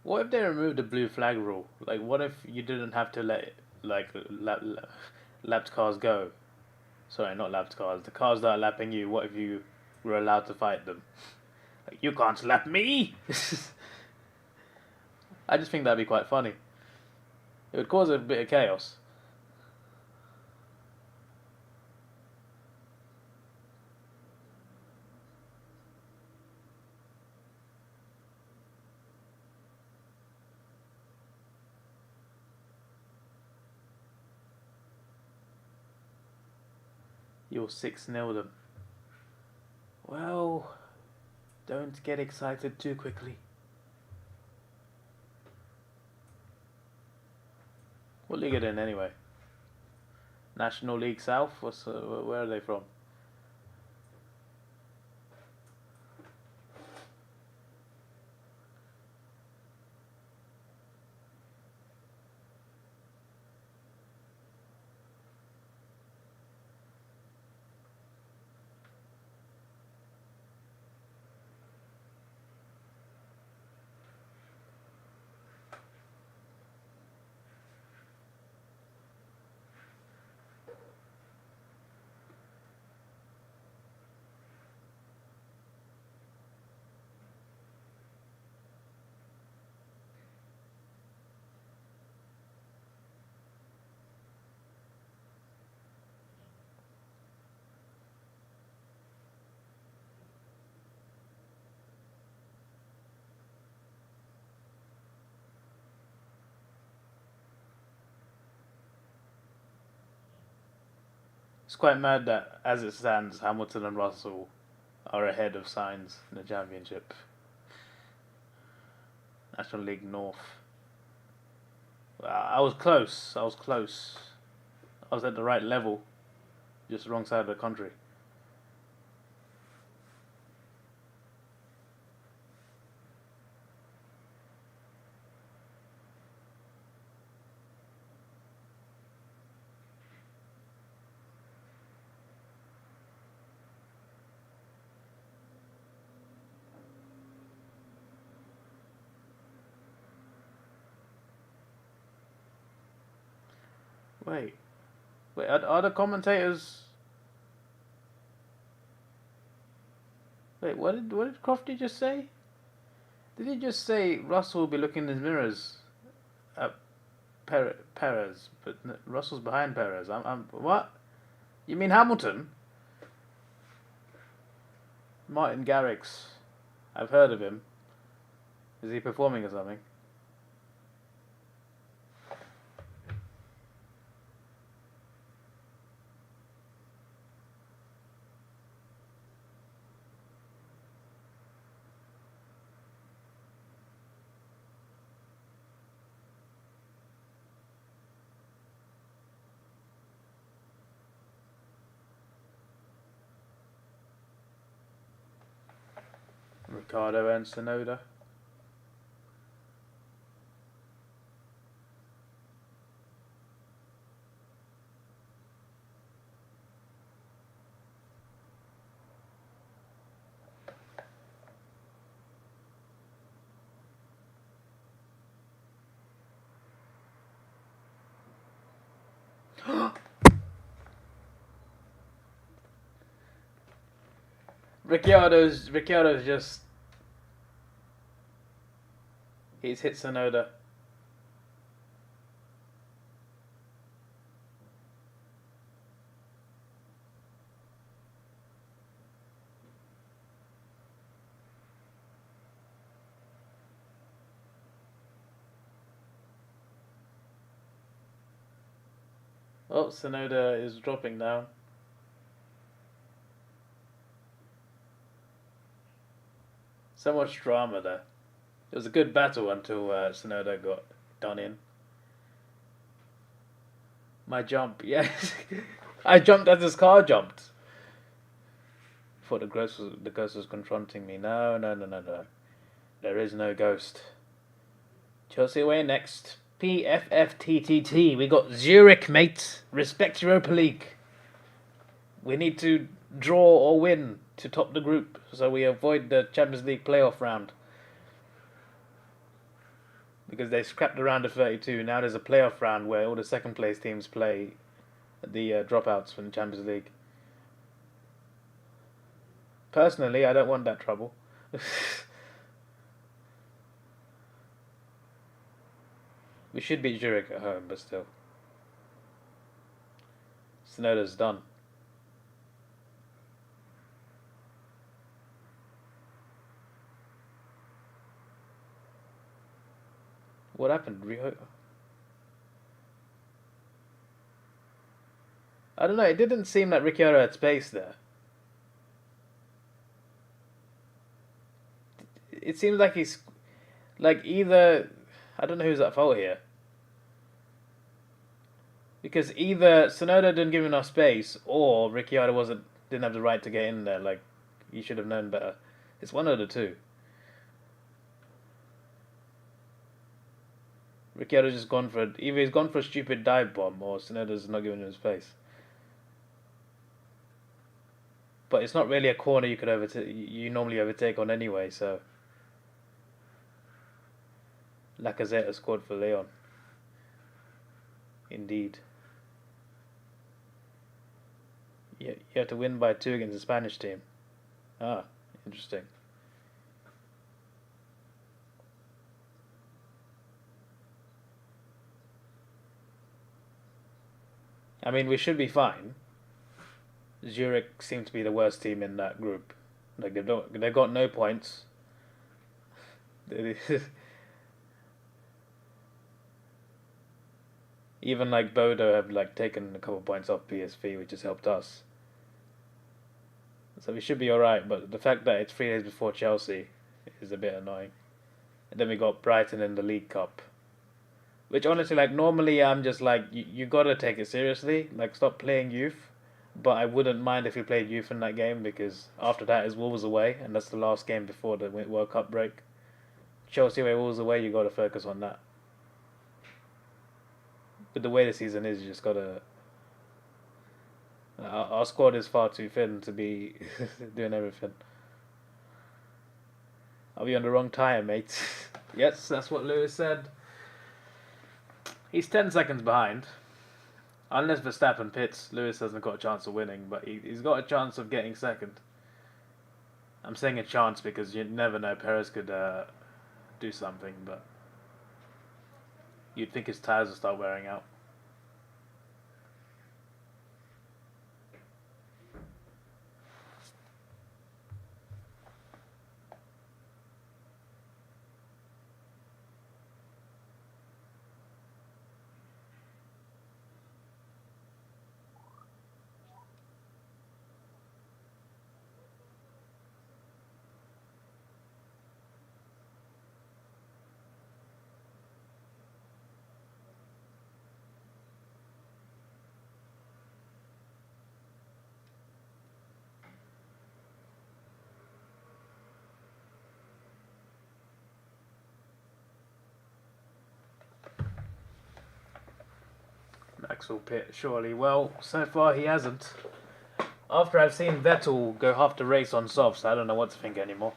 What if they removed the blue flag rule? Like, what if you didn't have to let lapped cars go? Sorry, not lapped cars. The cars that are lapping you. What if you were allowed to fight them? Like, you can't lap me. I just think that'd be quite funny. It would cause a bit of chaos. You'll 6-0 them. Well, don't get excited too quickly. What league are they in anyway? National League South? Where are they from? It's quite mad that, as it stands, Hamilton and Russell are ahead of Sainz in the championship. National League North. I was close. I was close. I was at the right level, just the wrong side of the country. Wait, are the commentators? Wait, what did Crofty just say? Did he just say Russell will be looking in his mirrors at Perez, but Russell's behind Perez? I'm what? You mean Hamilton? Martin Garrix. I've heard of him. Is he performing or something? Ricardo and Sonoda. Ricciardo's just he's hit Sonoda. Oh, Sonoda is dropping down. So much drama there. It was a good battle until Sonoda got done in. My jump, yes. I jumped as his car jumped. Thought the ghost was confronting me. No. There is no ghost. Chelsea away next. PFFTTT. We got Zurich, mate. Respect Europa League. We need to draw or win to top the group so we avoid the Champions League playoff round. Because they scrapped the round of 32. Now there's a playoff round where all the second place teams play the dropouts from the Champions League. Personally, I don't want that trouble. We should beat Zurich at home, but still. Sonoda's done. What happened? I don't know, it didn't seem like Ricciardo had space there. It seems like he's... Like, either... I don't know who's at fault here. Because either Sonoda didn't give him enough space, or Ricciardo didn't have the right to get in there. Like, he should have known better. It's one of the two. Ricciardo's just gone for either he's gone for a stupid dive bomb, or Sonoda's not giving him space. But it's not really a corner you could you normally overtake on anyway, so Lacazette has scored for Leon. Indeed. You have to win by 2 against the Spanish team. Ah, interesting. I mean, we should be fine. Zurich seem to be the worst team in that group. Like they've got no points. Even like Bodo have like taken a couple points off PSV, which has helped us. So we should be alright, but the fact that it's 3 days before Chelsea is a bit annoying. And then we got Brighton in the League Cup. Which honestly, like, normally I'm just like, you gotta take it seriously. Like, stop playing youth. But I wouldn't mind if we played youth in that game, because after that is Wolves away, and that's the last game before the World Cup break. Chelsea away, Wolves away, you gotta focus on that. But the way the season is, you just gotta. Our squad is far too thin to be doing everything. Are we on the wrong tyre, mate? Yes, that's what Lewis said. He's 10 seconds behind. Unless Verstappen pits, Lewis hasn't got a chance of winning, but he's got a chance of getting second. I'm saying a chance because you never know, Perez could do something, but you'd think his tyres will start wearing out. Max will pit, surely. Well, so far he hasn't. After I've seen Vettel go half the race on softs, I don't know what to think anymore.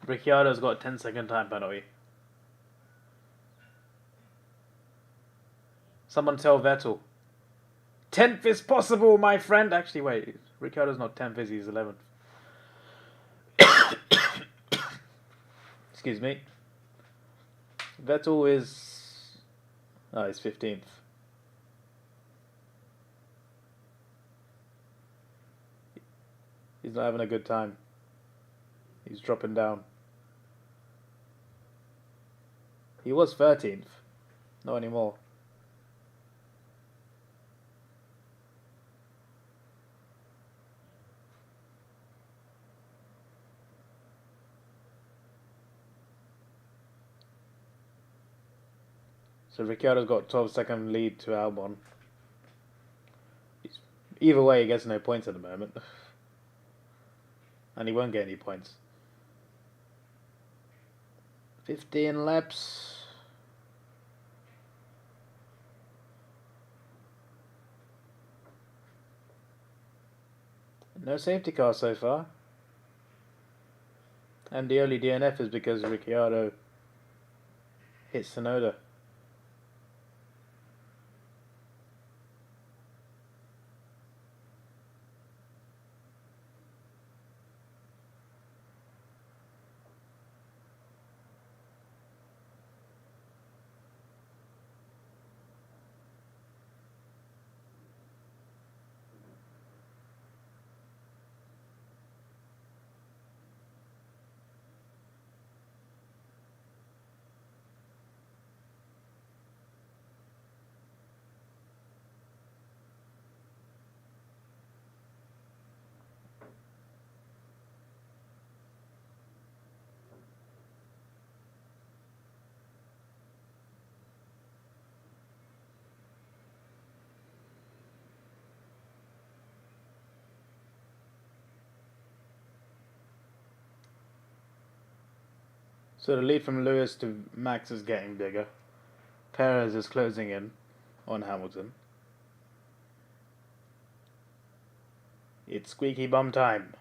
Ricciardo's got a 10-second time penalty. Someone tell Vettel. 10th is possible, my friend. Actually, wait. Ricciardo's not 10th, is he? He's 11th. Excuse me. Vettel is... Oh, he's 15th. He's not having a good time. He's dropping down. He was 13th. Not anymore. So Ricciardo's got 12-second lead to Albon. Either way, he gets no points at the moment. And he won't get any points. 15 laps. No safety car so far. And the only DNF is because Ricciardo hit Tsunoda. So the lead from Lewis to Max is getting bigger. Perez is closing in on Hamilton. It's squeaky bum time.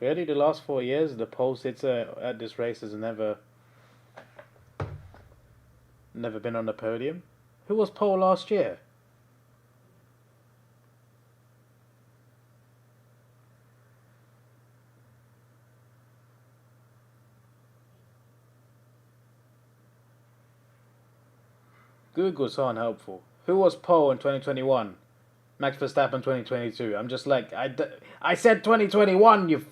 Really, the last 4 years, the pole sitter at this race has never been on the podium. Who was pole last year? Google's so unhelpful. Who was pole in 2021? Max Verstappen 2022. I'm just like, I said 2021, you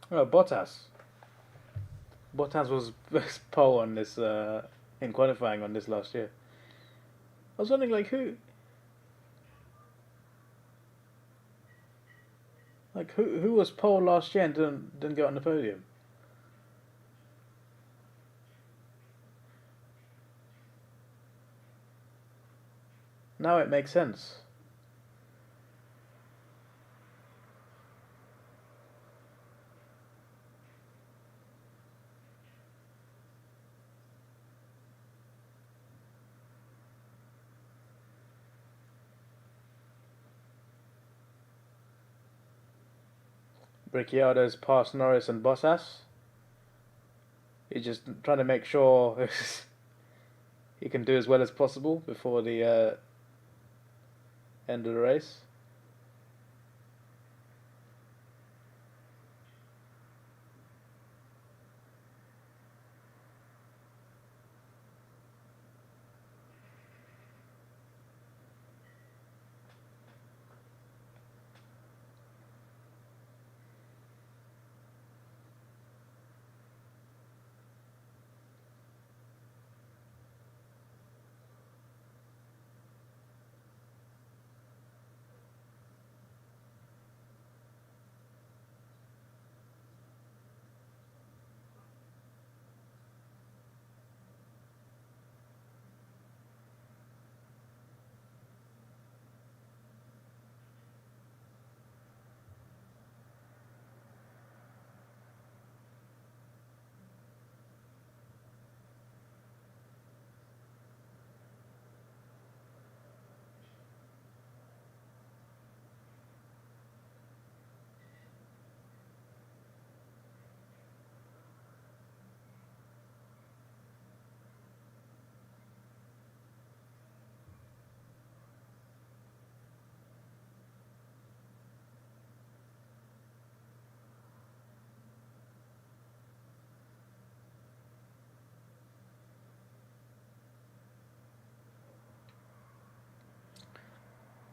Oh, Bottas. Bottas was pole on this, in qualifying on this last year. I was wondering, who was pole last year and didn't get on the podium? Now it makes sense. Ricciardo's past Norris and Bottas. He's just trying to make sure he can do as well as possible before the end of the race.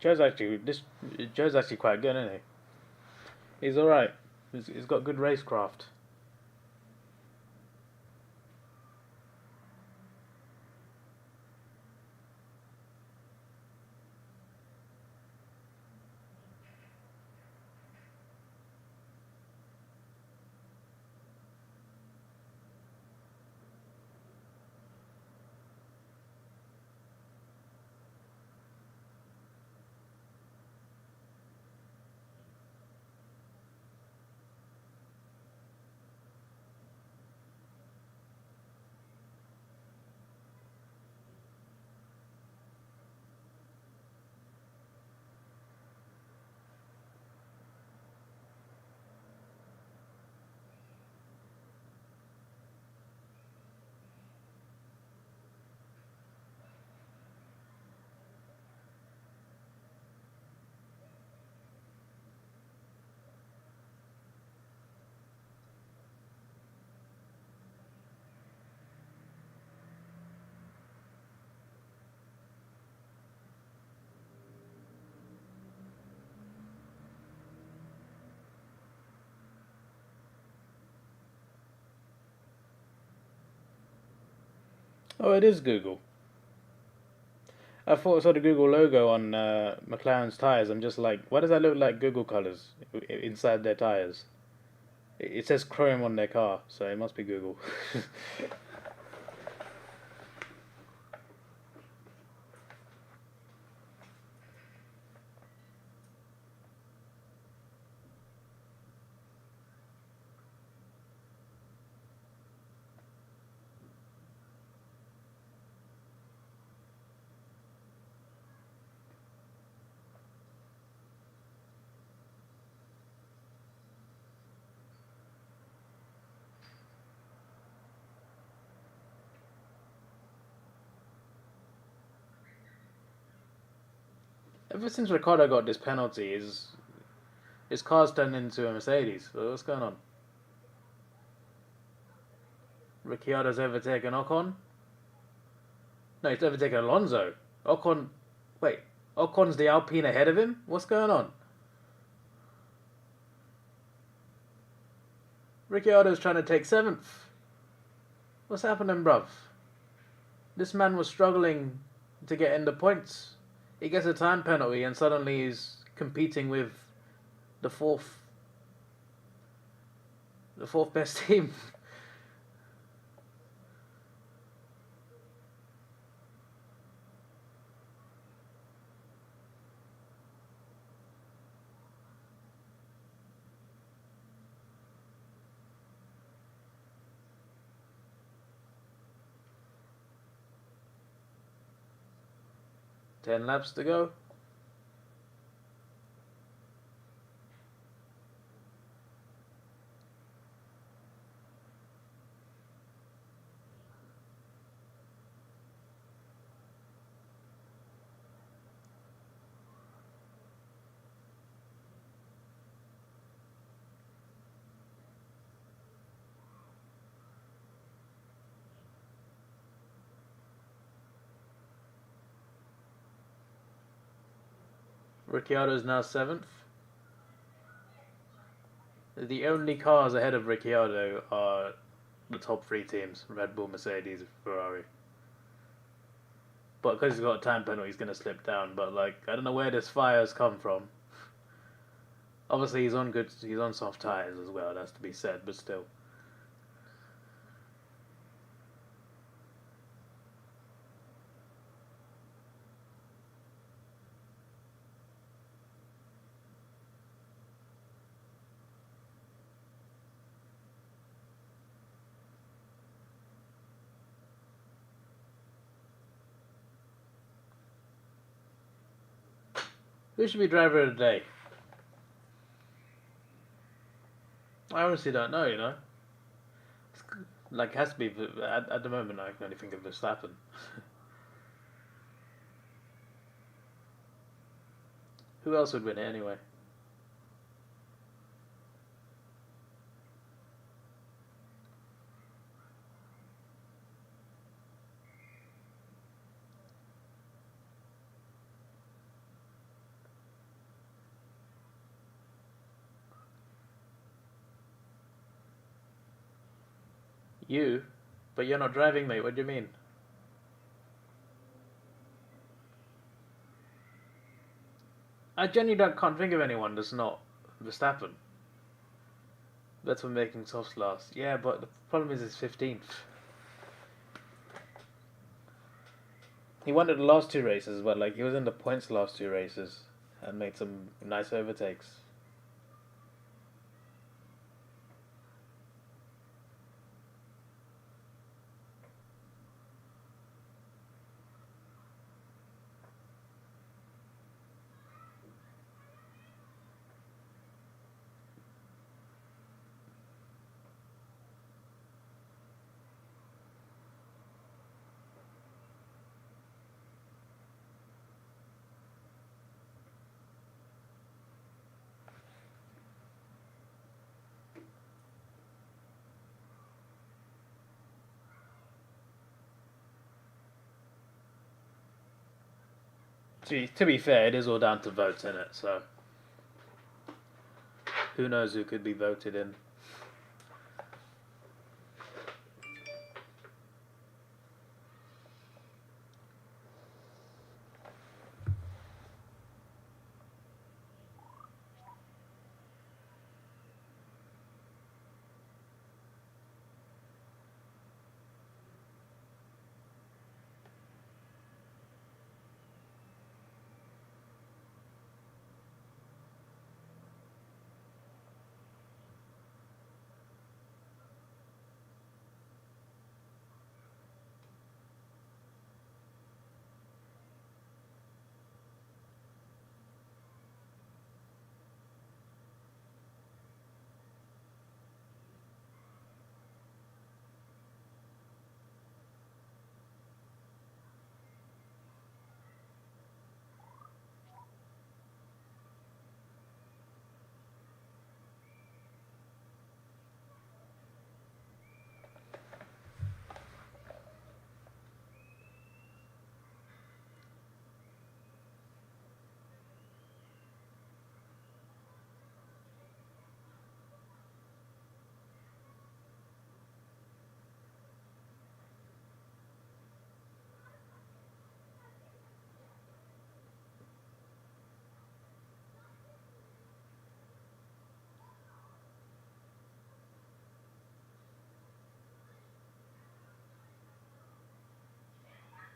Joe's actually quite good, isn't he? He's all right. He's got good racecraft. Oh, it is Google. I thought I saw the Google logo on McLaren's tires. I'm just like, why does that look like Google colors inside their tires? It says Chrome on their car, so it must be Google. Ever since Ricardo got this penalty, his car's turned into a Mercedes. So what's going on? Ricciardo's overtaken Ocon? No, he's overtaken Alonso. Ocon... Wait, Ocon's the Alpine ahead of him? What's going on? Ricciardo's trying to take 7th. What's happening, bruv? This man was struggling to get in the points. He gets a time penalty and suddenly he's competing with the fourth best team. 10 laps to go. Ricciardo's now 7th. The only cars ahead of Ricciardo are the top 3 teams, Red Bull, Mercedes, Ferrari. But because he's got a time penalty, he's going to slip down. But like, I don't know where this fire's come from. Obviously, he's on soft tires as well, that's to be said, but still. Who should be driver of the day? I honestly don't know, you know. Like, it has to be, at the moment I can only think of Verstappen. Who else would win it anyway? You? But you're not driving, mate. What do you mean? I genuinely can't think of anyone that's not Verstappen. That's for making softs last. Yeah, but the problem is he's 15th. He won at the last 2 races as well. Like, he was in the points the last 2 races and made some nice overtakes. To be fair, it is all down to votes, isn't it? So, who knows who could be voted in.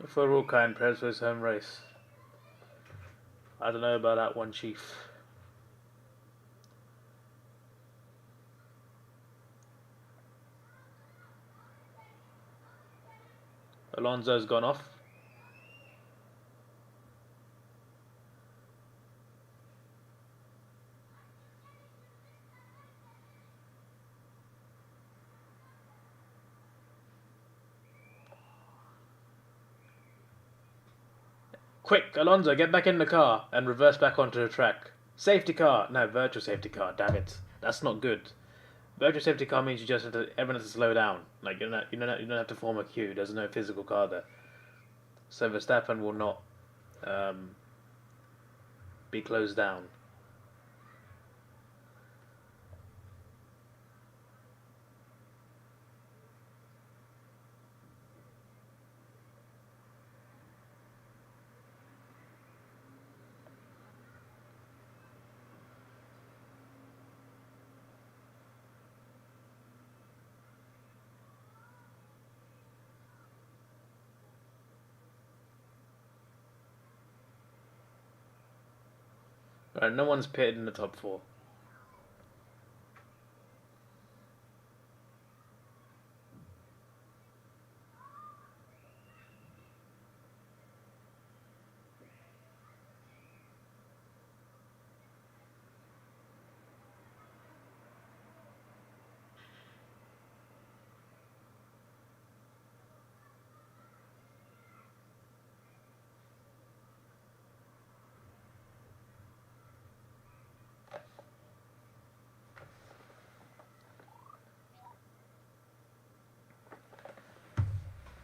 For all kind, prepares for his home race. I don't know about that one, Chief. Alonso's gone off. Quick, Alonso, get back in the car and reverse back onto the track. Safety car. No, virtual safety car. Damn it. That's not good. Virtual safety car means you just have to, everyone has to slow down. Like you don't have to form a queue. There's no physical car there. So Verstappen will not be closed down. Right, no one's pitted in the top four.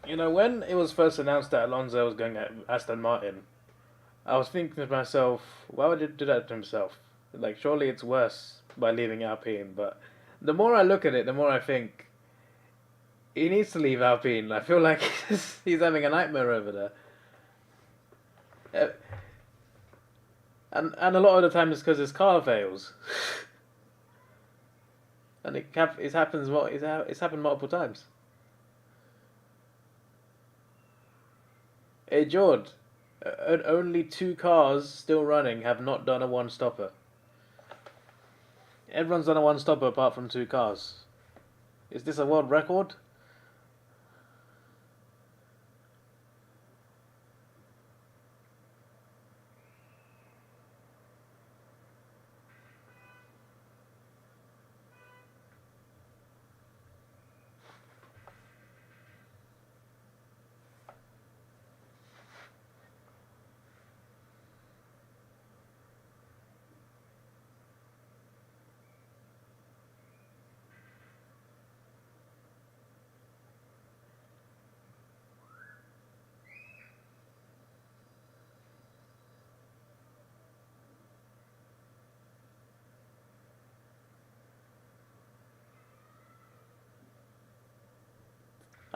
You know, when it was first announced that Alonso was going at Aston Martin, I was thinking to myself, why would he do that to himself? Like, surely it's worse by leaving Alpine. But the more I look at it, the more I think he needs to leave Alpine. I feel like he's having a nightmare over there. And a lot of the time it's because his car fails. And it's happened multiple times. Hey George, only 2 cars still running have not done a one-stopper. Everyone's done a one-stopper apart from 2 cars. Is this a world record?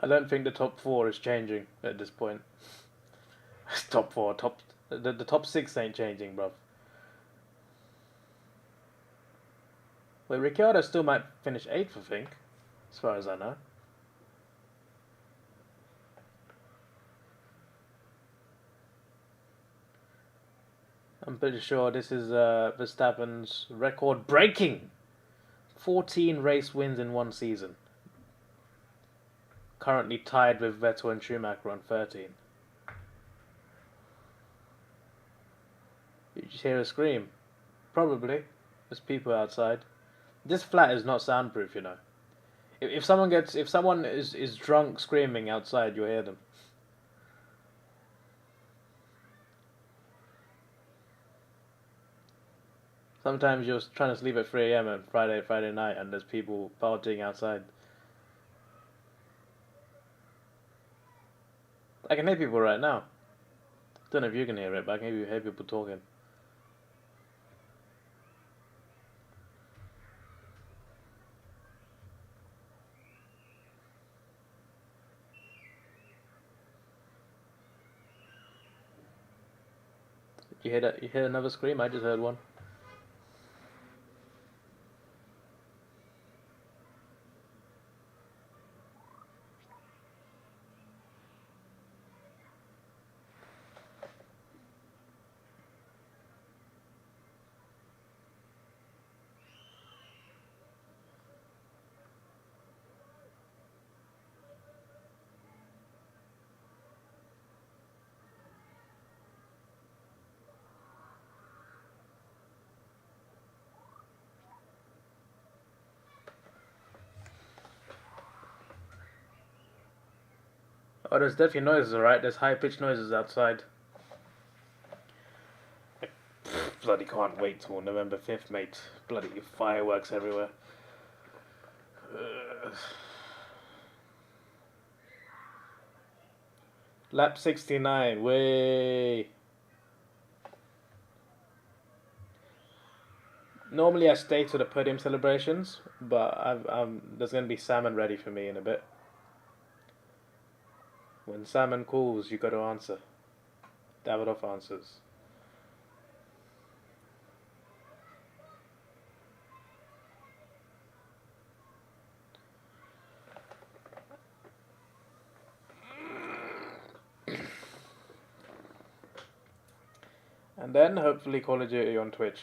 I don't think the top 4 is changing at this point. Top 4, the top 6 ain't changing, bruv. Wait, Ricciardo still might finish 8th, I think, as far as I know. I'm pretty sure this is Verstappen's record-breaking 14 race wins in one season. Currently tied with Vettel and Schumacher on 13. You just hear a scream. Probably. There's people outside. This flat is not soundproof, you know. If someone is drunk screaming outside, you'll hear them. Sometimes you're trying to sleep at 3 a.m. on Friday night and there's people partying outside. I can hear people right now. Don't know if you can hear it, but I can hear people talking. Did you hear that? You hear another scream? I just heard one. Oh, there's definitely noises, alright? There's high pitched noises outside. Bloody can't wait till November 5th, mate. Bloody fireworks everywhere. Lap 69, way. Normally I stay to the podium celebrations, but there's going to be salmon ready for me in a bit. When salmon calls, you got to answer. Davidoff answers. And then hopefully Call of Duty on Twitch.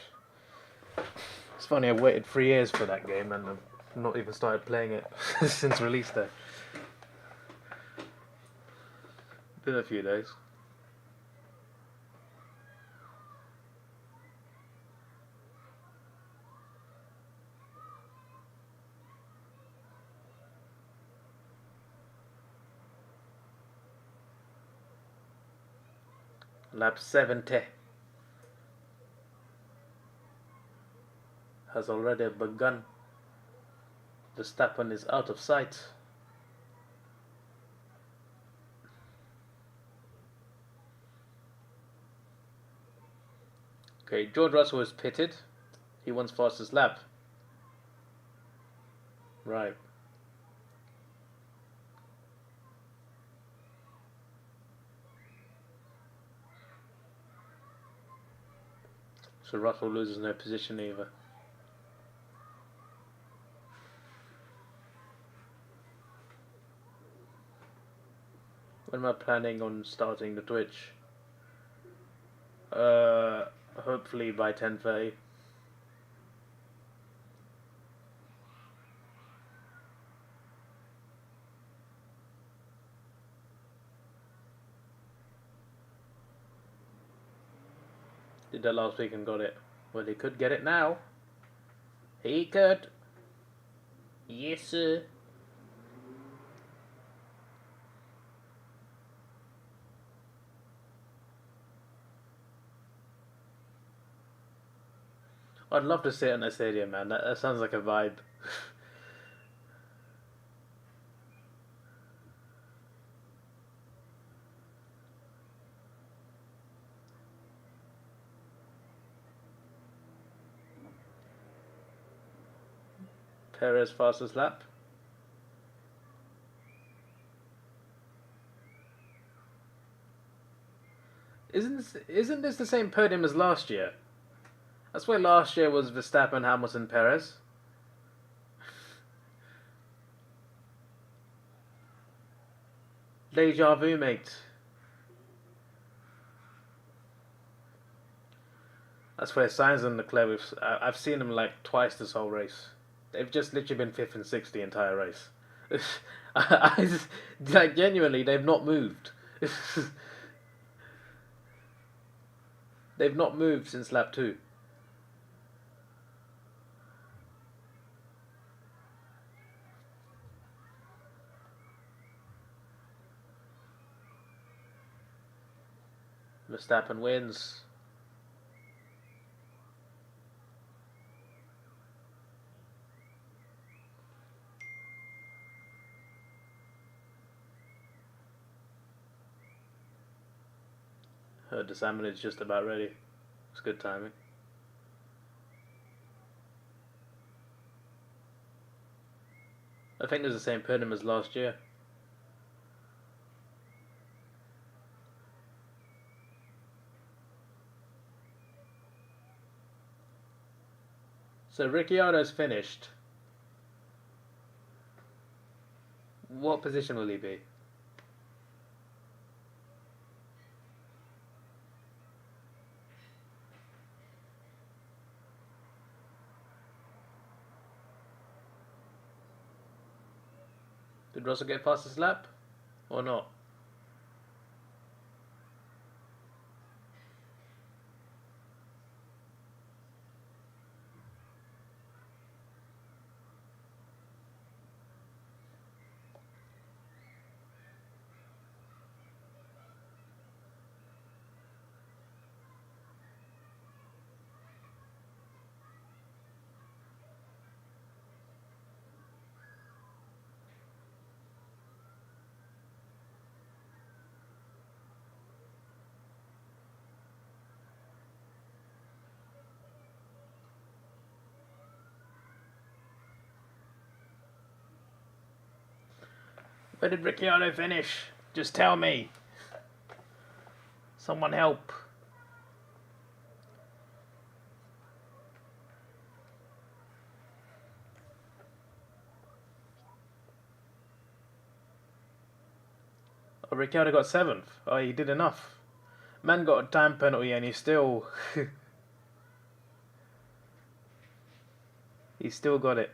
It's funny, I waited 3 years for that game and I've not even started playing it since release day. Been a few days. Lap 70 has already begun. The Verstappen is out of sight. Okay, George Russell is pitted. He wants fastest lap. Right. So Russell loses no position either. When am I planning on starting the Twitch? Hopefully by 10:30. Did that last week and got it. Well, he could get it now. He could. Yes, sir. I'd love to sit in a stadium, man. That sounds like a vibe. Perez fastest lap. Isn't this the same podium as last year? That's why last year was Verstappen, Hamilton, Perez. Deja vu, mate. That's where Sainz and Leclerc, I've seen them like twice this whole race. They've just literally been 5th and 6th the entire race. Like genuinely, they've not moved. They've not moved since lap 2. Verstappen wins. Heard the salmon is just about ready. It's good timing. I think there's the same podium as last year. So Ricciardo's finished. What position will he be? Did Russell get past his lap? Or not? Where did Ricciardo finish? Just tell me. Someone help. Oh, Ricciardo got 7th. Oh, he did enough. Man got a time penalty and he still... he still got it.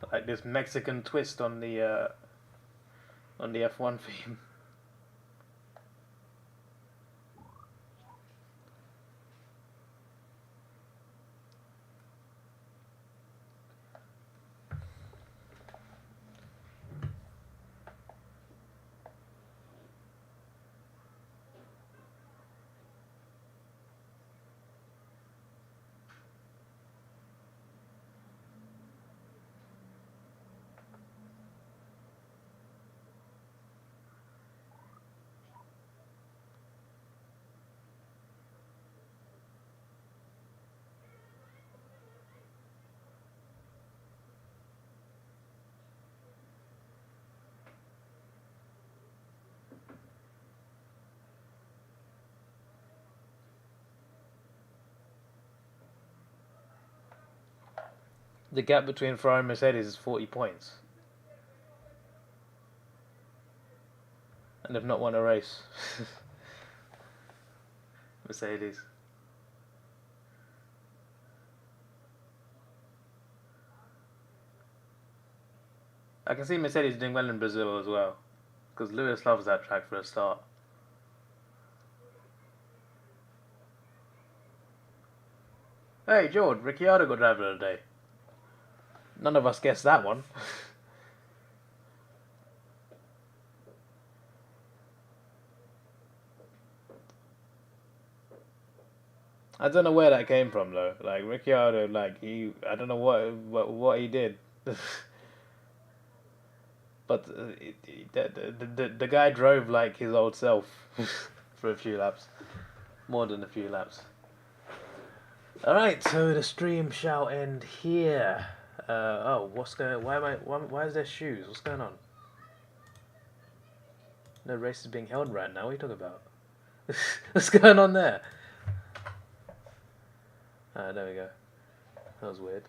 Like this Mexican twist on the F1 theme. The gap between Ferrari and Mercedes is 40 points. And they've not won a race. Mercedes. I can see Mercedes doing well in Brazil as well. Because Lewis loves that track for a start. Hey George, Ricciardo got driver of the day. None of us guessed that one. I don't know where that came from though. Like Ricciardo, like I don't know what he did. But the guy drove like his old self for a few laps, more than a few laps. All right, so the stream shall end here. What's going? Why is there shoes? What's going on? No race is being held right now. What are you talking about? What's going on there? There we go. That was weird.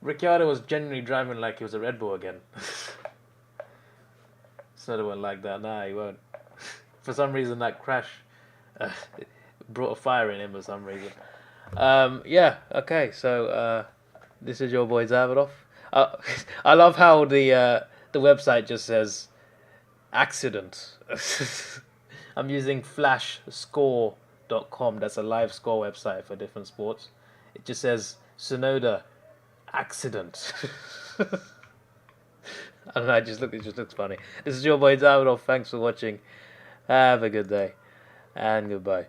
Ricciardo was genuinely driving like he was a Red Bull again. Soda won't like that. Nah, he won't. For some reason, that crash brought a fire in him for some reason. Yeah, okay, so this is your boy Zavidoff. I love how the website just says accident. I'm using flashscore.com. That's a live score website for different sports. It just says Sonoda accident. I don't know, it just looks funny. This is your boy Zavidoff. Thanks for watching. Have a good day and goodbye.